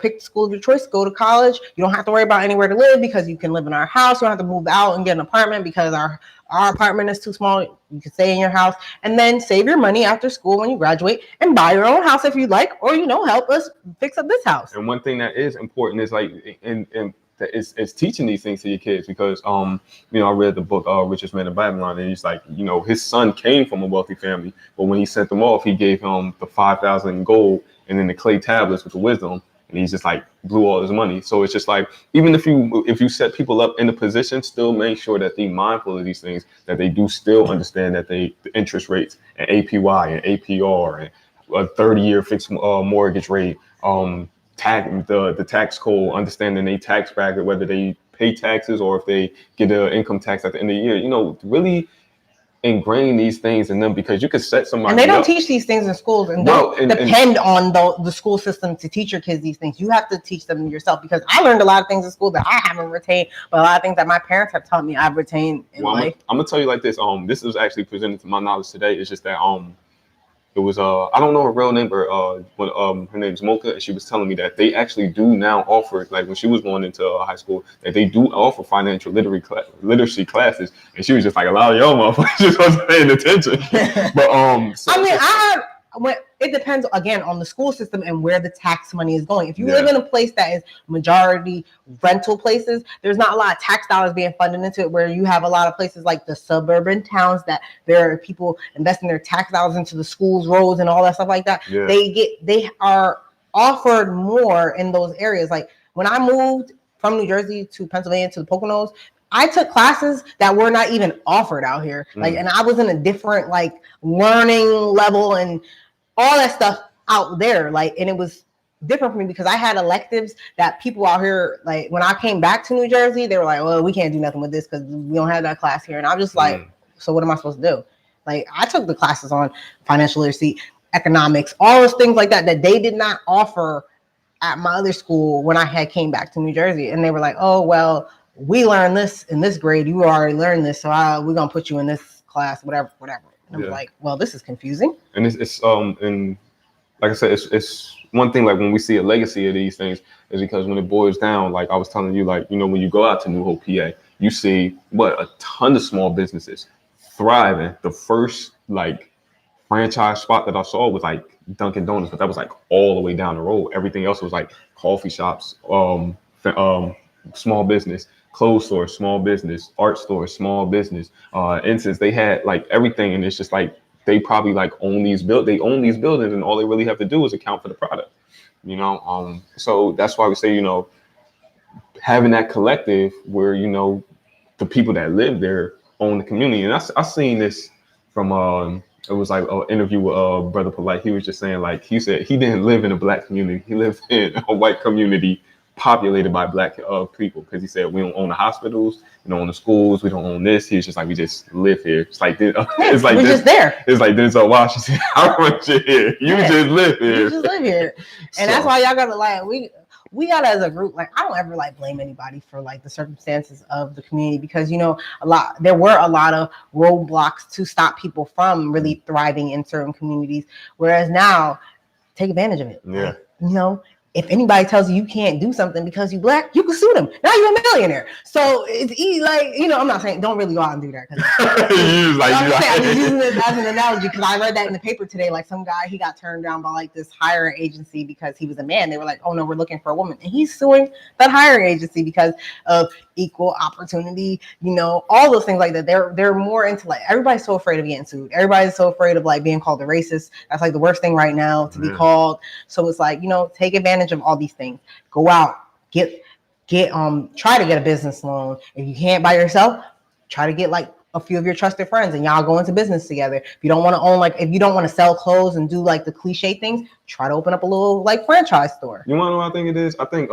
pick the school of your choice, go to college. You don't have to worry about anywhere to live because you can live in our house. You don't have to move out and get an apartment because our apartment is too small. You can stay in your house and then save your money after school when you graduate and buy your own house if you'd like, or, help us fix up this house. And one thing that is important is like, it's teaching these things to your kids because, I read the book, Richest Man in Babylon, and he's like, his son came from a wealthy family, but when he sent them off, he gave him the 5,000 in gold and then the clay tablets with the wisdom. And he's just like blew all his money. So it's just like, even if you set people up in a position, still make sure that they're mindful of these things, that they do still understand that the interest rates and APY and APR and a 30-year fixed mortgage rate, the tax code, understanding a tax bracket, whether they pay taxes or if they get an income tax at the end of the year, really ingrain these things in them, because you could set somebody and they don't teach these things in schools and don't depend on the school system to teach your kids these things. You have to teach them yourself, because I learned a lot of things in school that I haven't retained, but a lot of things that my parents have taught me I've retained in life. I'm gonna tell you like this. This was actually presented to my knowledge today. It's just that it was I don't know her real name, but her name's Mocha, and she was telling me that they actually do now offer, like when she was going into high school, that they do offer financial literacy classes, and she was just like, a lot of y'all motherfuckers just wasn't paying attention. But it depends again on the school system and where the tax money is going. If you live in a place that is majority rental places, there's not a lot of tax dollars being funded into it, where you have a lot of places like the suburban towns that there are people investing their tax dollars into the schools, roads, and all that stuff like that. Yeah. They are offered more in those areas. Like when I moved from New Jersey to Pennsylvania to the Poconos, I took classes that were not even offered out here. Like, and I was in a different like learning level and all that stuff out there. Like, and it was different for me because I had electives that people out here, like when I came back to New Jersey, they were like, well, we can't do nothing with this because we don't have that class here. And I'm just like, so what am I supposed to do? Like, I took the classes on financial literacy, economics, all those things like that they did not offer at my other school when I came back to New Jersey. And they were like, oh, well, we learned this in this grade. You already learned this. So we're going to put you in this class, whatever. And I'm like, well, this is confusing. And it's and like I said, it's one thing, like when we see a legacy of these things is because when it boils down, like I was telling you, like, when you go out to New Hope, PA, you see a ton of small businesses thriving. The first like franchise spot that I saw was like Dunkin' Donuts, but that was like all the way down the road. Everything else was like coffee shops, small business, clothes stores, small business, art stores, small business. Instance, they had like everything, and it's just like they probably like own these buildings, and all they really have to do is account for the product. So that's why we say, having that collective where the people that live there own the community. And I seen this from it was like an interview with Brother Polite. He was just saying, like, he said he didn't live in a black community. He lived in a white community populated by black people, because he said we don't own the hospitals, we don't own the schools, we don't own this. He was just like, we just live here. It's like this, it's like we're this, just there. It's like Denzel Washington. I want you here. You just live here. You just live here, and that's why y'all gotta like we gotta, as a group, like I don't ever like blame anybody for like the circumstances of the community, because there were a lot of roadblocks to stop people from really thriving in certain communities, whereas now take advantage of it. Yeah. Like, if anybody tells you can't do something because you black, you can sue them. Now you're a millionaire. So it's easy, like, I'm not saying don't really go out and do that. I'm using this as an analogy because I read that in the paper today. Like some guy, he got turned down by like this hiring agency because he was a man. They were like, oh no, we're looking for a woman. And he's suing that hiring agency because of equal opportunity, you know, all those things like that. They're more into like, everybody's so afraid of getting sued. Everybody's so afraid of like being called a racist. That's like the worst thing right now to be called. So it's like, you know, take advantage of all these things. Go out, try to get a business loan. If you can't by yourself, try to get like a few of your trusted friends and y'all go into business together. If you don't want to own, like, if you don't want to sell clothes and do like the cliche things, try to open up a little like franchise store. You want to know what I think it is? I think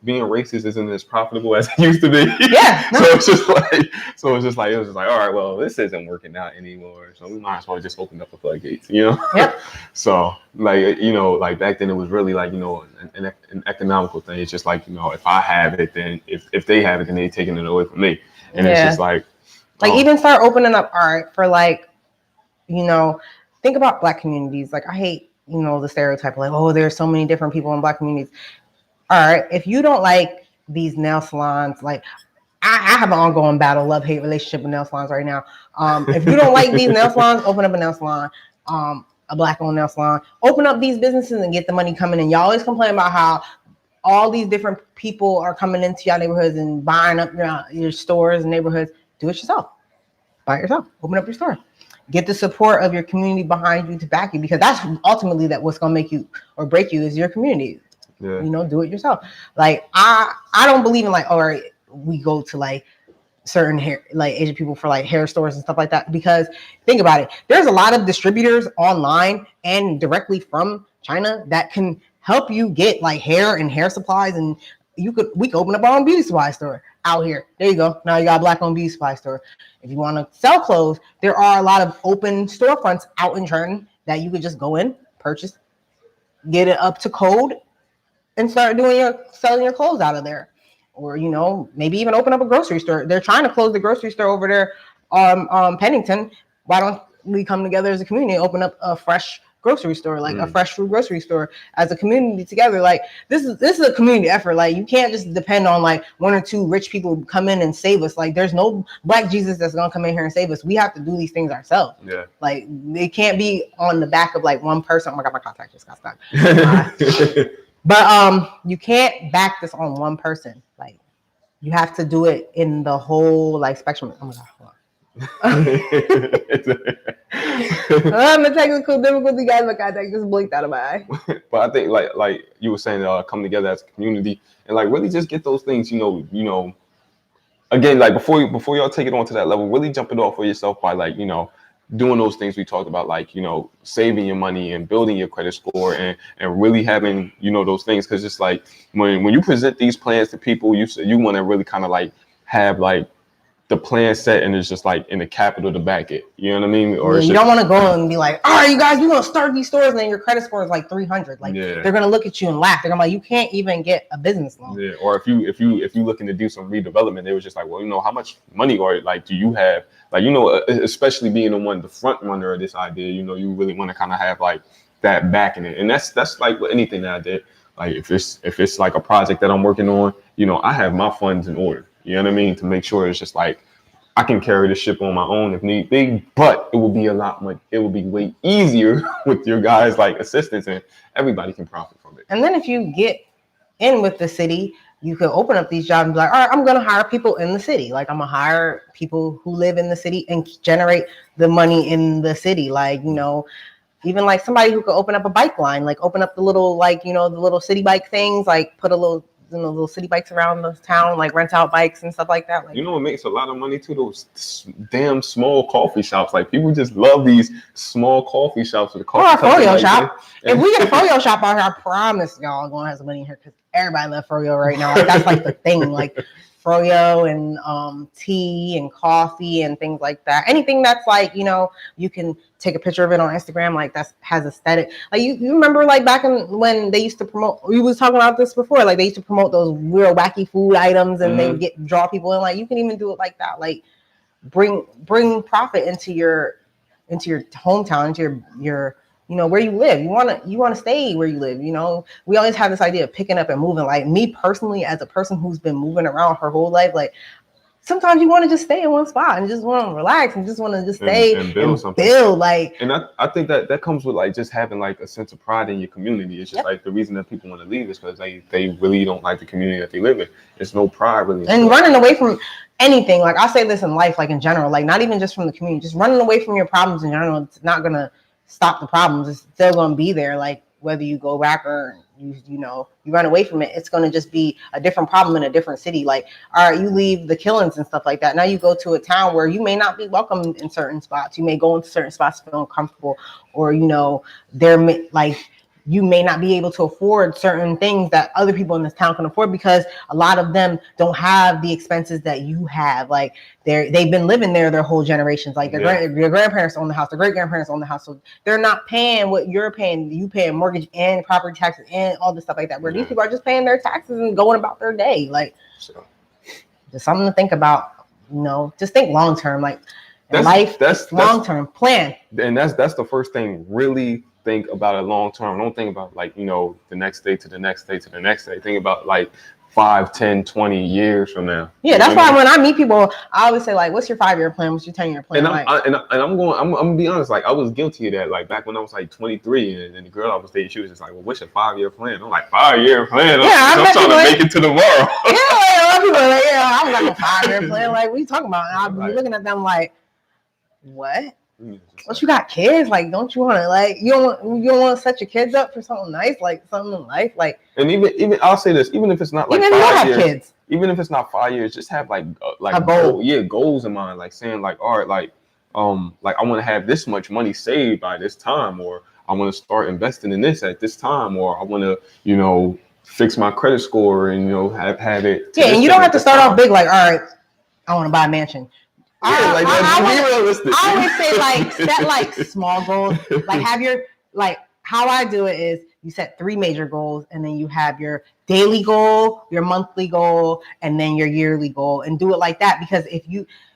being racist isn't as profitable as it used to be. Yeah. No. So it was just like, all right, well, this isn't working out anymore. So we might as well just open up the floodgates, you know? Yep. So like, you know, like back then it was really like, you know, an economical thing. It's just like, you know, if I have it, then if they have it, then they're taking it away from me. And it's just like even start opening up art for like, you know, think about Black communities. Like I hate, you know, the stereotype of like, oh, there's so many different people in Black communities. All right, if you don't like these nail salons, like I have an ongoing battle, love-hate relationship with nail salons right now. If you don't like these nail salons, open up a nail salon, a Black-owned nail salon. Open up these businesses and get the money coming in. Y'all always complain about how all these different people are coming into your neighborhoods and buying up your stores and neighborhoods. Do it yourself. Buy it yourself. Open up your store. Get the support of your community behind you to back you, because that's ultimately what's going to make you or break you is your community. Yeah. You know, do it yourself. Like I don't believe in like, all right, we go to like certain hair, like Asian people for like hair stores and stuff like that. Because think about it, there's a lot of distributors online and directly from China that can help you get like hair and hair supplies, and we could open up our own beauty supply store out here. There you go. Now you got a Black-owned beauty supply store. If you want to sell clothes, there are a lot of open storefronts out in Trenton that you could just go in, purchase, get it up to code, and start selling your clothes out of there. Or, you know, maybe even open up a grocery store. They're trying to close the grocery store over there on Pennington. Why don't we come together as a community and open up a fresh grocery store, like a fresh food grocery store as a community together? Like this is a community effort. Like you can't just depend on like one or two rich people come in and save us. Like there's no Black Jesus that's gonna come in here and save us. We have to do these things ourselves. Yeah. Like it can't be on the back of like one person. Oh my God, my contact just got stuck. But you can't back this on one person. Like you have to do it in the whole like spectrum. Oh my God, hold on. I'm a technical difficulty, guys. My contact just blinked out of my eye. But I think like you were saying, come together as a community and like really just get those things, you know, again, like before y'all take it on to that level, really jump it off for yourself by like, you know, doing those things we talked about, like, you know, saving your money and building your credit score and really having, you know, those things. Cause it's like when you present these plans to people, you want to really kind of like have like the plan set and it's just like in the capital to back it. You know what I mean? Or you don't want to go and be like, all right, you guys, we're going to start these stores. And then your credit score is like 300. Like they're going to look at you and laugh. They're going to be like, you can't even get a business loan. Yeah. Or if you looking to do some redevelopment, they were just like, well, you know, how much money or like do you have? Like, you know, especially being the front runner of this idea, you know, you really want to kind of have like that backing it. And that's like with anything that I did. Like if it's like a project that I'm working on, you know, I have my funds in order. You know what I mean? To make sure it's just like I can carry the ship on my own if need be, but it will be it will be way easier with your guys like assistance, and everybody can profit from it. And then if you get in with the city, you could open up these jobs and be like, all right, I'm going to hire people in the city. Like I'm going to hire people who live in the city and generate the money in the city. Like, you know, even like somebody who could open up a bike line, like open up the little, like, you know, the little city bike things, like put a little, you know, little city bikes around the town, like rent out bikes and stuff like that. Like, you know what makes a lot of money too? Those damn small coffee shops. Like people just love these small coffee shops with a coffee. Or a froyo shop. If we get a froyo shop out here, I promise y'all gonna have some money in here because everybody loves froyo right now. Like, that's like the thing. Like froyo and tea and coffee and things like that. Anything that's like, you know, you can take a picture of it on Instagram, like that has aesthetic. Like you remember like back when they used to promote, we was talking about this before, like they used to promote those real wacky food items and they would draw people in. Like you can even do it like that. Like bring profit into your hometown, into your you know, where you live. You want to stay where you live. You know, we always have this idea of picking up and moving. Like me personally, as a person who's been moving around her whole life, like sometimes you want to just stay in one spot and just want to relax and just want to just stay and build something. Like, and I think that comes with like just having like a sense of pride in your community. It's just like the reason that people want to leave is because they really don't like the community that they live in. There's no pride really. And running away from anything, like I say this in life, like in general, like not even just from the community, just running away from your problems in general, it's not gonna stop the problems. It's still gonna be there. Like whether you go back or you run away from it, it's gonna just be a different problem in a different city. Like, all right, you leave the killings and stuff like that. Now you go to a town where you may not be welcome in certain spots. You may go into certain spots feel uncomfortable, or you may not be able to afford certain things that other people in this town can afford because a lot of them don't have the expenses that you have. Like they've been living there their whole generations. Like your grandparents own the house, their great grandparents own the house, so they're not paying what you're paying. You paying mortgage and property taxes and all this stuff like that. Where these people are just paying their taxes and going about their day. Like, just something to think about. Just think long term. Like that's long term plan. And that's the first thing. Really think about it long term. Don't think about like the next day to the next day to the next day. Think about like 5, 10, 20 years from now. Yeah, that's why when I meet people, I always say like, "What's your 5-year plan? What's your 10-year plan?" And I'm gonna be honest. Like I was guilty of that. Like back when I was like 23, and the girl I was dating, she was just like, "Well, what's your 5-year plan?" I'm like, "5-year plan? I'm trying to make it to tomorrow." Yeah, a lot of people are like, "Yeah, I don't got no 5-year plan." Like, what are you talking about? And I'll be looking at them like, "What? Don't you got kids? Like, don't you want to like you don't want to set your kids up for something nice, like something in life, like." And even I'll say this, even if it's not like even 5 years, kids. Even if it's not 5 years, just have like a goal. Goals in mind, like saying like, all right, like I want to have this much money saved by this time, or I want to start investing in this at this time, or I want to fix my credit score and have it. Yeah, and you don't have to start off big, like, all right, I want to buy a mansion. Yeah, be realistic. I always say like set like small goals. Like have your how I do it is you set 3 major goals and then you have your daily goal, your monthly goal, and then your yearly goal, and do it like that. Because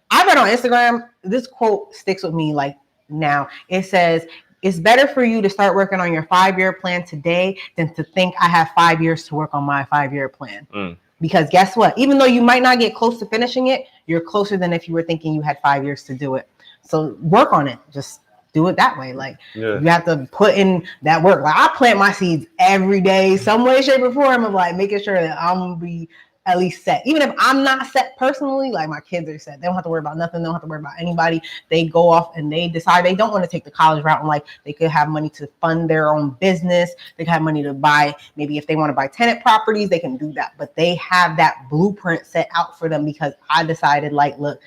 I read on Instagram, this quote sticks with me like now. It says, "It's better for you to start working on your 5-year plan today than to think I have 5 years to work on my 5-year plan." Because guess what? Even though you might not get close to finishing it, you're closer than if you were thinking you had 5 years to do it. So work on it. Just do it that way. Like you have to put in that work. Like I plant my seeds every day, some way, shape, or form of like making sure that I'm gonna be at least set. Even if I'm not set personally, like my kids are set. They don't have to worry about nothing. They don't have to worry about anybody. They go off and they decide they don't want to take the college route, and like they could have money to fund their own business. They can have money to buy, maybe if they want to buy tenant properties, they can do that. But they have that blueprint set out for them because I decided like, look,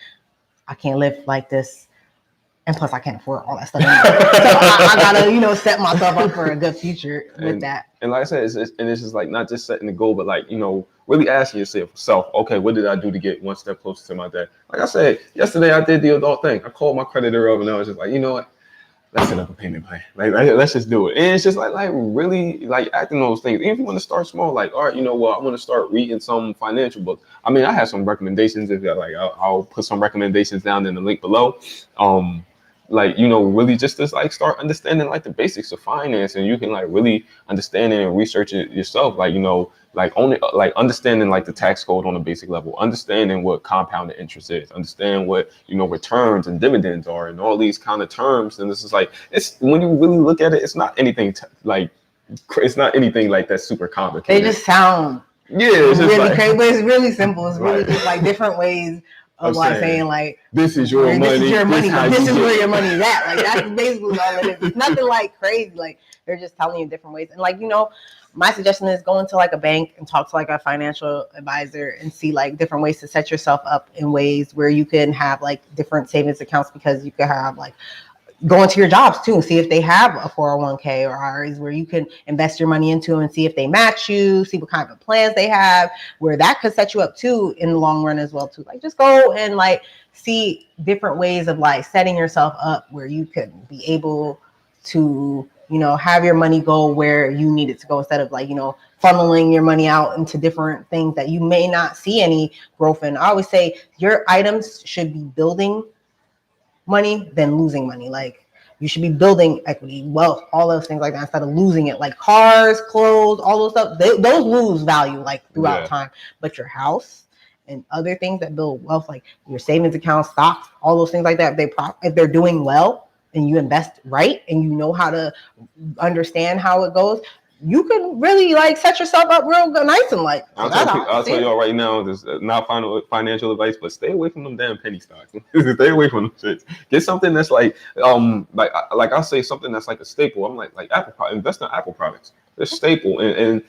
I can't live like this. And plus I can't afford all that stuff. So I gotta, set myself up for a good future with that. And like I said, it's just like not just setting the goal, but like, really asking yourself, okay, what did I do to get one step closer to my dad? Like I said, yesterday I did the adult thing. I called my creditor up and I was just like, you know what? Let's set up a payment plan. Like let's just do it. And it's just like really like acting those things. Even if you want to start small, like, all right, I want to start reading some financial books. I mean, I have some recommendations. If like I'll put some recommendations down in the link below. Really just to like start understanding like the basics of finance, and you can like really understand it and research it yourself. Understanding like the tax code on a basic level, understanding what compounded interest is, understand what returns and dividends are, and all these kind of terms. And this is like, it's when you really look at it, it's not anything like that's super complicated. They just sound it's really like, crazy, but it's really simple. It's really just like different ways of saying like, this is your money. This is your money. This is where your money is at. Like that's basically all it is. It's nothing like crazy. Like they're just telling you different ways. And like my suggestion is go into like a bank and talk to like a financial advisor and see like different ways to set yourself up in ways where you can have like different savings accounts, because you could have like go into your jobs too and see if they have a 401k or IRAs where you can invest your money into and see if they match you, see what kind of plans they have, where that could set you up too in the long run as well too. Like just go and like see different ways of like setting yourself up where you could be able to, have your money go where you need it to go, instead of like, funneling your money out into different things that you may not see any growth in. I always say your items should be building money than losing money. Like you should be building equity, wealth, all those things like that, instead of losing it. Like cars, clothes, all those stuff, those lose value like throughout time. But your house and other things that build wealth, like your savings account, stocks, all those things like that, if they're doing well and you invest right and you know how to understand how it goes, you can really like set yourself up real good, nice and like. I'll tell y'all right now, this is not financial advice, but stay away from them damn penny stocks. Stay away from them shits. Get something that's like I'll say something that's like a staple. I'm like Apple products. Invest in Apple products. They're staple. And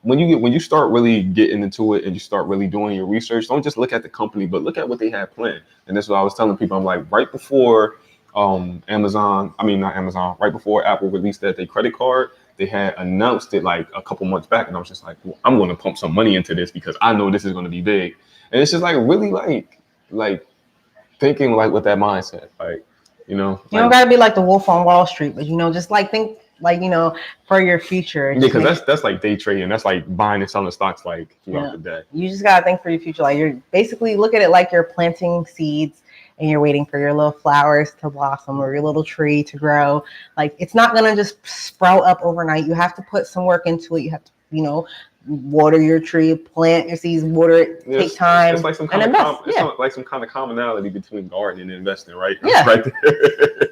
when you start really getting into it and you start really doing your research, don't just look at the company, but look at what they have planned. And that's what I was telling people. I'm like, right before right before Apple released their credit card, they had announced it like a couple months back, and I was just like, well, I'm going to pump some money into this because I know this is going to be big. And it's just like really like thinking like with that mindset, like, you don't got to be like the wolf on Wall Street, but just like think like, for your future. Yeah, because that's like day trading. That's like buying and selling stocks like throughout the day. You just got to think for your future. Like you're basically look at it like you're planting seeds and you're waiting for your little flowers to blossom or your little tree to grow. Like it's not going to just sprout up overnight. You have to put some work into it. You have to, water your tree, plant your seeds, water it, take time. It's like some kind of like some kind of commonality between gardening and investing, right? Yeah. Right there.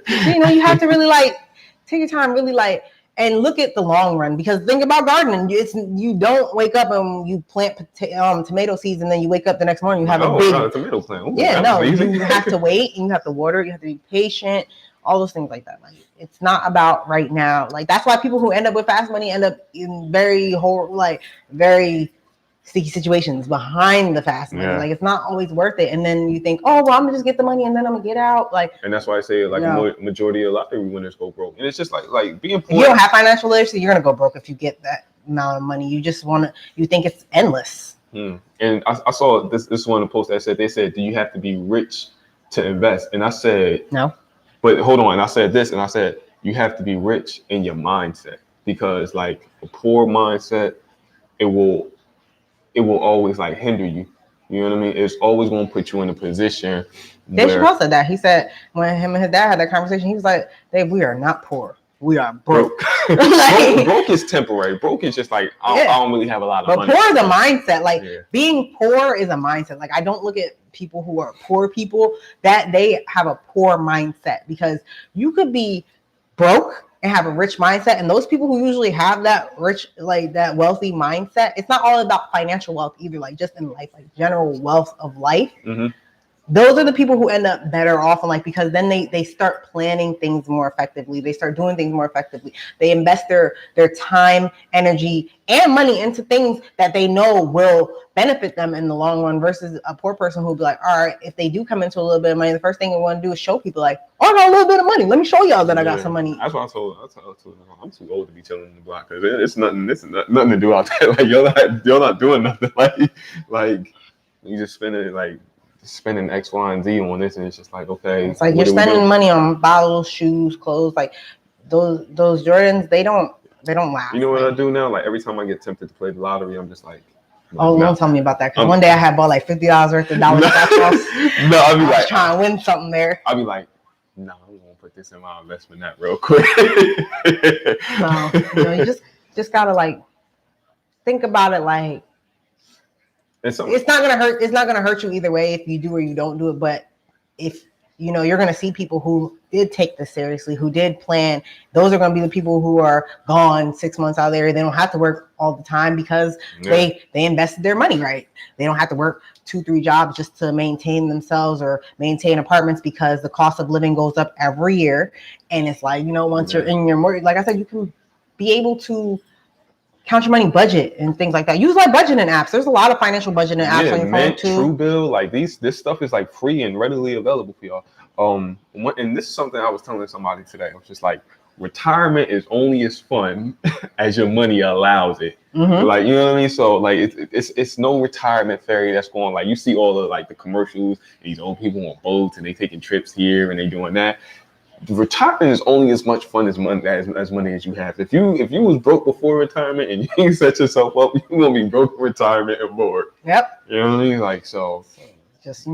So, you have to really like take your time, really like, and look at the long run, because think about gardening. You don't wake up and you plant tomato seeds and then you wake up the next morning you have a big tomato plant. Ooh, you have to wait and you have to water it, you have to be patient, all those things like that. Like it's not about right now. Like that's why people who end up with fast money end up in very sticky situations behind the fast money. Like it's not always worth it. And then you think, oh well, I'm gonna just get the money and then I'm gonna get out. Like, and that's why I say like majority of lottery winners go broke. And it's just like being poor. If you don't have financial literacy, you're gonna go broke if you get that amount of money. You just you think it's endless. And I saw this one post that said, they said, do you have to be rich to invest? And I said no. But hold on, and I said this, and I said you have to be rich in your mindset, because like a poor mindset, it will always like hinder you. You know what I mean? It's always going to put you in a position. Dave Chappelle said that. He said when him and his dad had that conversation, he was like, Dave, we are not poor. We are broke. Broke is temporary. Broke is just like, I don't really have a lot of money. But poor is a mindset. Like being poor is a mindset. Like I don't look at people who are poor people that they have a poor mindset, because you could be broke and have a rich mindset. And those people who usually have that rich, like that wealthy mindset, it's not all about financial wealth either, like just in life, like general wealth of life. Mm-hmm. Those are the people who end up better off in life, because then they start planning things more effectively. They start doing things more effectively. They invest their time, energy, and money into things that they know will benefit them in the long run, versus a poor person who'll be like, all right, if they do come into a little bit of money, the first thing they want to do is show people like, oh, I got a little bit of money. Let me show y'all that I got some money. That's why I told I'm too old to be chilling in the block, because it's nothing to do out there. Like you're not doing nothing. Like you just spending X, Y, and Z on this, and it's just like, okay. It's like you're spending money on bottles, shoes, clothes. Like those Jordans, they don't last. You know what I do now? Like every time I get tempted to play the lottery, I'm just like, don't tell me about that. Because one day I had bought like $50 worth of dollars. I'll be like trying to win something there. I'll be like, I'm gonna put this in my investment app real quick. So you just gotta like think about it like. It's not gonna hurt. It's not gonna hurt you either way if you do or you don't do it. But if you're gonna see people who did take this seriously, who did plan. Those are gonna be the people who are gone 6 months out there. They don't have to work all the time because they invested their money right. They don't have to work 2-3 jobs just to maintain themselves or maintain apartments, because the cost of living goes up every year. And it's like once you're in your mortgage, like I said, you can be able to count your money, budget, and things like that. Use like budgeting apps. There's a lot of financial budgeting apps on your phone too. Truebill, like this stuff is like free and readily available for y'all. And this is something I was telling somebody today. I was just like, retirement is only as fun as your money allows it. Mm-hmm. Like, you know what I mean? So like it's no retirement fairy that's going, like you see all the like the commercials, and these old people on boats and they taking trips here and they doing that. Retirement is only as much fun as money as you have. If you was broke before retirement and you set yourself up, you're gonna be broke in retirement and bored. Yep. You know what I mean? Like, so just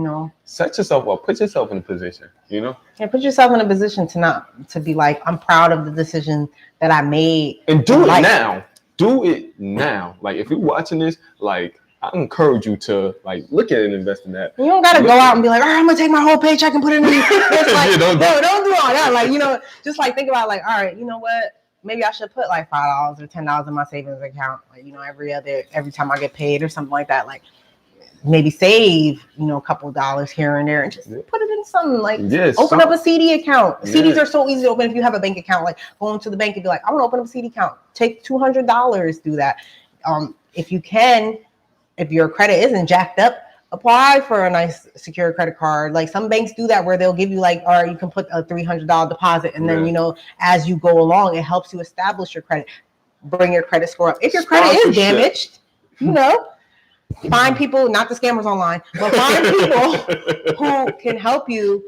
set yourself up, put yourself in a position, Yeah, put yourself in a position to be like, I'm proud of the decision that I made. And do it now. Do it now. Like if you're watching this, like I encourage you to like look at it and invest in that. You don't gotta go out and be like, all right, I'm gonna take my whole paycheck and put it in. It's like, don't do all that. Like, just like think about like, all right, you know what? Maybe I should put like $5 or $10 in my savings account. Like, every time I get paid or something like that. Like, maybe save, a couple of dollars here and there and just put it in something like open up a CD account. CDs are so easy to open if you have a bank account. Like going to the bank and be like, I want to open up a CD account. Take $200, do that. If you can. If your credit isn't jacked up, apply for a nice secure credit card. Like some banks do that where they'll give you like, all right, you can put a $300 deposit. And then, as you go along, it helps you establish your credit, bring your credit score up. If your credit is damaged, find people, not the scammers online, but find people who can help you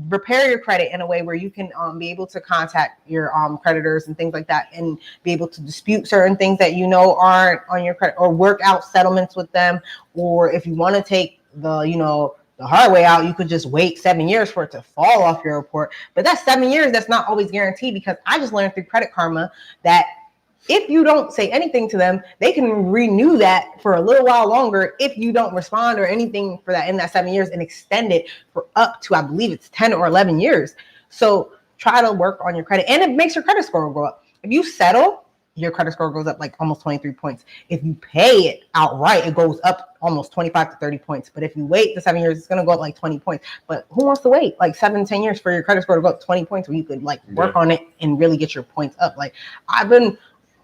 repair your credit in a way where you can be able to contact your creditors and things like that, and be able to dispute certain things that aren't on your credit, or work out settlements with them. Or if you want to take the hard way out, you could just wait 7 years for it to fall off your report. But that's 7 years. That's not always guaranteed, because I just learned through Credit Karma that if you don't say anything to them, they can renew that for a little while longer if you don't respond or anything for that in that 7 years, and extend it for up to, I believe it's 10 or 11 years. So try to work on your credit, and it makes your credit score go up. If you settle, your credit score goes up like almost 23 points. If you pay it outright, it goes up almost 25 to 30 points. But if you wait the 7 years, it's going to go up like 20 points. But who wants to wait like 7-10 years for your credit score to go up 20 points where you could like work on it and really get your points up? Like I've been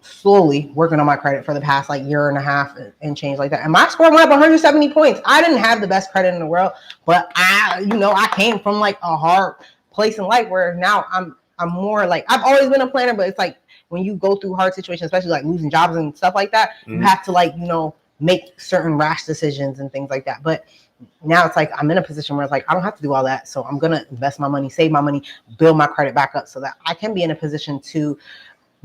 slowly working on my credit for the past like year and a half and change like that. And my score went up 170 points. I didn't have the best credit in the world, but I came from like a hard place in life where now I'm more like, I've always been a planner, but it's like when you go through hard situations, especially like losing jobs and stuff like that, you have to like, make certain rash decisions and things like that. But now it's like, I'm in a position where it's like, I don't have to do all that. So I'm going to invest my money, save my money, build my credit back up so that I can be in a position to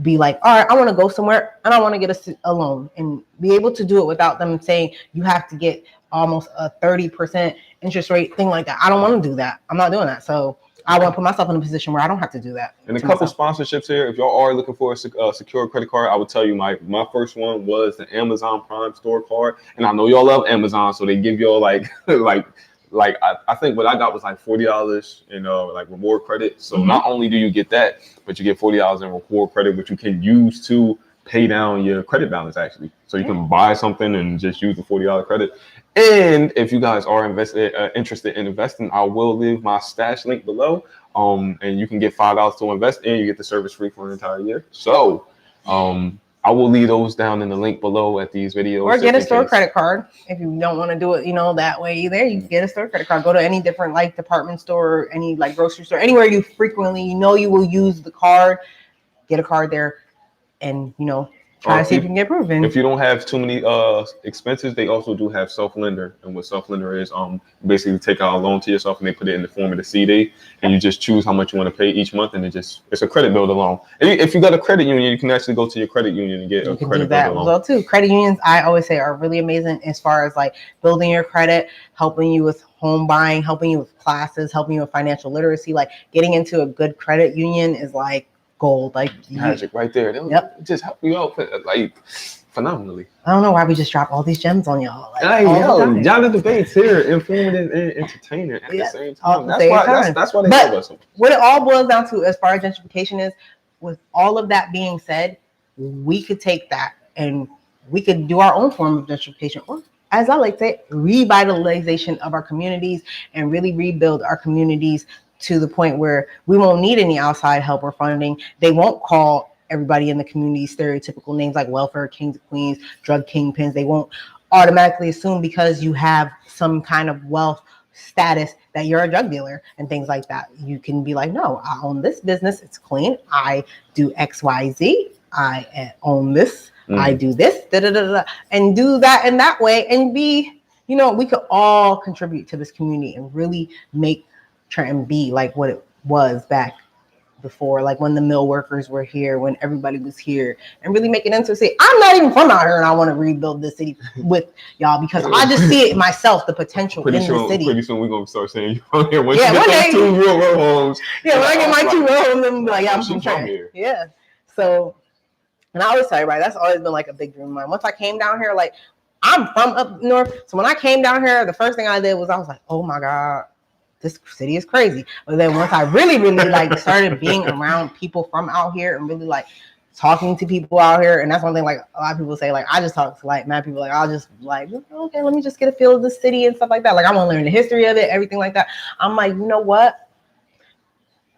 be like, all right, I want to go somewhere and I want to get a loan, and be able to do it without them saying you have to get almost a 30% interest rate, thing like that. I don't want to do that. I'm not doing that. So I want to put myself in a position where I don't have to do that. And a couple sponsorships here. If y'all are looking for a secure credit card, I would tell you my first one was the Amazon Prime Store card. And I know y'all love Amazon, so they give y'all like I think what I got was like $40 in like reward credit. So not only do you get that, but you get $40 in reward credit, which you can use to pay down your credit balance actually. So you can buy something and just use the $40 credit. And if you guys are interested in investing, I will leave my stash link below. And you can get $5 to invest, and you get the service free for an entire year. So I will leave those down in the link below at these videos. Or get a store credit card if you don't want to do it, that way either. You can get a store credit card. Go to any different like department store, any like grocery store, anywhere you frequently you will use the card. Get a card there, and try to see if you can get approved. If you don't have too many expenses, they also do have self-lender. And what self-lender is, basically take out a loan to yourself and they put it in the form of the CD, and you just choose how much you want to pay each month, and it's a credit builder loan. And if you got a credit union, you can actually go to your credit union and get a credit builder loan. Well, too. Credit unions, I always say, are really amazing as far as like building your credit, helping you with home buying, helping you with classes, helping you with financial literacy. Like getting into a good credit union is like gold. Like magic right there. They'll just help you out like phenomenally. I don't know why we just drop all these gems on y'all. Like, I know. Y'all the debates here, informative and entertaining at the same time. That's why they love us. What it all boils down to as far as gentrification is, with all of that being said, we could take that and we could do our own form of gentrification, or as I like to say, revitalization of our communities, and really rebuild our communities to the point where we won't need any outside help or funding. They won't call everybody in the community stereotypical names like welfare kings and queens, drug kingpins. They won't automatically assume because you have some kind of wealth status that you're a drug dealer and things like that. You can be like, no, I own this business. It's clean. I do X, Y, Z. I own this. I do this, and do that in that way, and be, we could all contribute to this community and really try and be like what it was back before, like when the mill workers were here, when everybody was here, and really make it into a city. I'm not even from out here, and I want to rebuild this city with y'all because I just see it myself, the potential in the city. Pretty soon we're gonna start saying you from here. When you get those 2 real homes. Yeah, when I get my 2 real homes, I'm like, yeah, I'm from here. Yeah. So, and I always tell everybody that's always been like a big dream of mine. Once I came down here, like I'm from up north, so when I came down here, the first thing I did was I was like, oh my God, this city is crazy. But then once I really like started being around people from out here and really like talking to people out here, and that's one thing like a lot of people say, like I just talk to like mad people, like I'll just like, okay, let me just get a feel of the city and stuff like that. Like I want to learn the history of it, everything like that. I'm like, you know what?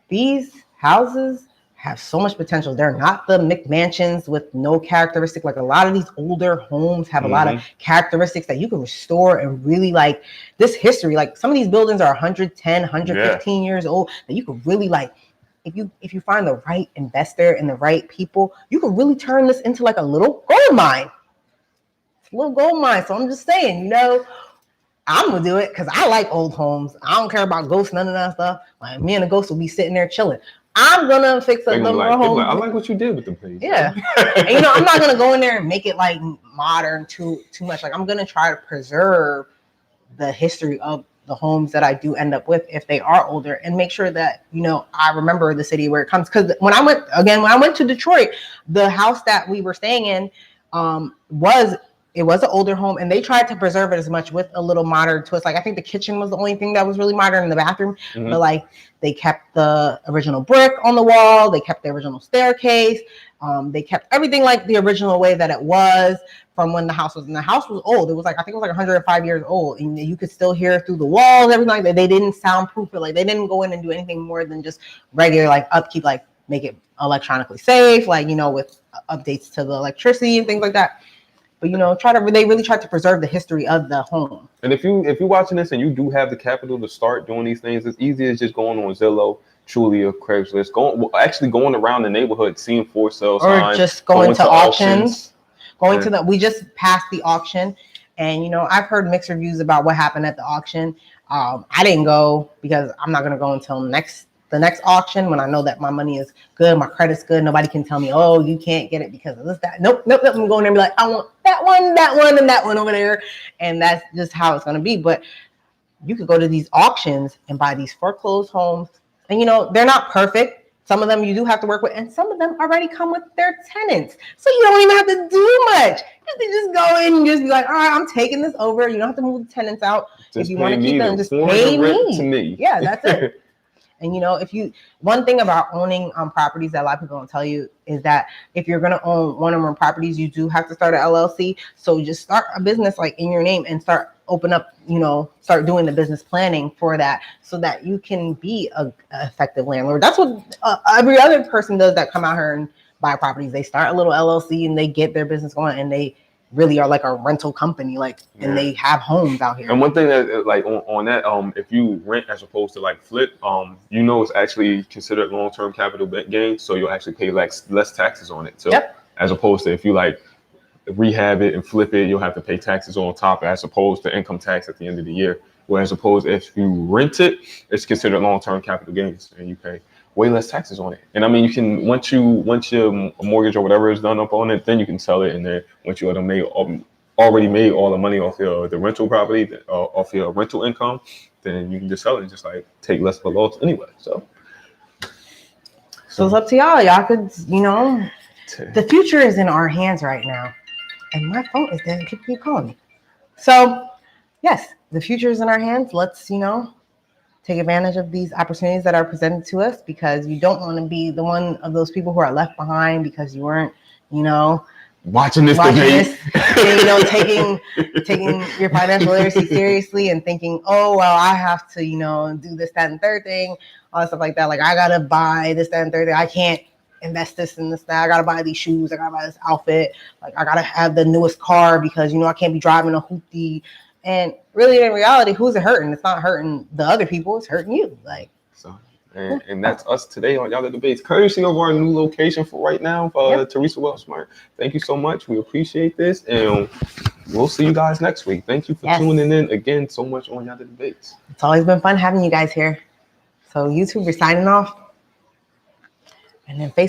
These houses have so much potential. They're not the McMansions with no characteristic. Like a lot of these older homes have a lot of characteristics that you can restore and really like this history. Like some of these buildings are 110, 115 years old that you could really like, if you find the right investor and the right people, you could really turn this into like a little gold mine. It's a little gold mine. So I'm just saying, you know, I'm gonna do it because I like old homes. I don't care about ghosts, none of that stuff. Like me and the ghost will be sitting there chilling. I'm gonna fix a little more home. I like what you did with the place. Yeah, and you know, I'm not gonna go in there and make it like modern too much. Like I'm gonna try to preserve the history of the homes that I do end up with if they are older, and make sure that, you know, I remember the city where it comes. Because when I went to Detroit, the house that we were staying in was an older home, and they tried to preserve it as much with a little modern twist. Like I think the kitchen was the only thing that was really modern in the bathroom, but like they kept the original brick on the wall, they kept the original staircase, they kept everything like the original way that it was from when the house was. And the house was old. It was like, I think it was like 105 years old, and you could still hear through the walls, everything like that. They didn't soundproof it. Like they didn't go in and do anything more than just regular like upkeep, like make it electronically safe, like, you know, with updates to the electricity and things like that. But, you know, they really tried to preserve the history of the home. And if you're watching this and you do have the capital to start doing these things, it's easy as just going on Zillow, Trulia, Craigslist, going around the neighborhood, seeing for sale signs, or just going to auctions. We just passed the auction, and you know, I've heard mixed reviews about what happened at the auction. I didn't go because I'm not going to go until the next auction when I know that my money is good, my credit's good. Nobody can tell me, oh, you can't get it because of this, that. Nope. I'm going there and be like, I want that one, and that one over there. And that's just how it's going to be. But you could go to these auctions and buy these foreclosed homes. And, you know, they're not perfect. Some of them you do have to work with, and some of them already come with their tenants. So you don't even have to do much. You can just go in and just be like, all right, I'm taking this over. You don't have to move the tenants out. Just if you want to keep them, just pay me. To me. Yeah, that's it. And, you know, one thing about owning properties that a lot of people don't tell you is that if you're going to own one or more properties, you do have to start an LLC. So just start a business like in your name and start doing the business planning for that so that you can be a effective landlord. That's what every other person does that come out here and buy properties. They start a little LLC and they get their business going, and they really are like a rental company, and they have homes out here. And one thing that like on that, if you rent as opposed to like flip, you know, it's actually considered long-term capital gain, so you'll actually pay less taxes on it. So as opposed to if you like rehab it and flip it, you'll have to pay taxes on top, as opposed to income tax at the end of the year. Whereas opposed if you rent it, it's considered long-term capital gains, and you pay way less taxes on it. And I mean, you can once your mortgage or whatever is done up on it, then you can sell it, and then once you already made all the money off the rental property, off your rental income, then you can just sell it and just like take less of a loss anyway. So it's up to y'all. Y'all could, you know, the future is in our hands right now, and my phone is dead. People keep calling me. So yes, the future is in our hands. Let's, you know, take advantage of these opportunities that are presented to us, because you don't want to be the one of those people who are left behind because you weren't, you know, watching this debate, and, you know, taking your financial literacy seriously and thinking, oh, well, I have to, you know, do this, that, and third thing, all that stuff like that. Like, I got to buy this, that, and third thing. I can't invest this and this, that. I got to buy these shoes. I got to buy this outfit. Like, I got to have the newest car because, you know, I can't be driving a hoopty. And really, in reality, who's it hurting? It's not hurting the other people. It's hurting you. Like, so, and that's us today on Yatta Debates, courtesy of our new location for right now, Teresa Wellsmart. Thank you so much. We appreciate this, and we'll see you guys next week. Thank you for tuning in again so much on Yatta Debates. It's always been fun having you guys here. So YouTube, we're signing off, and then Facebook.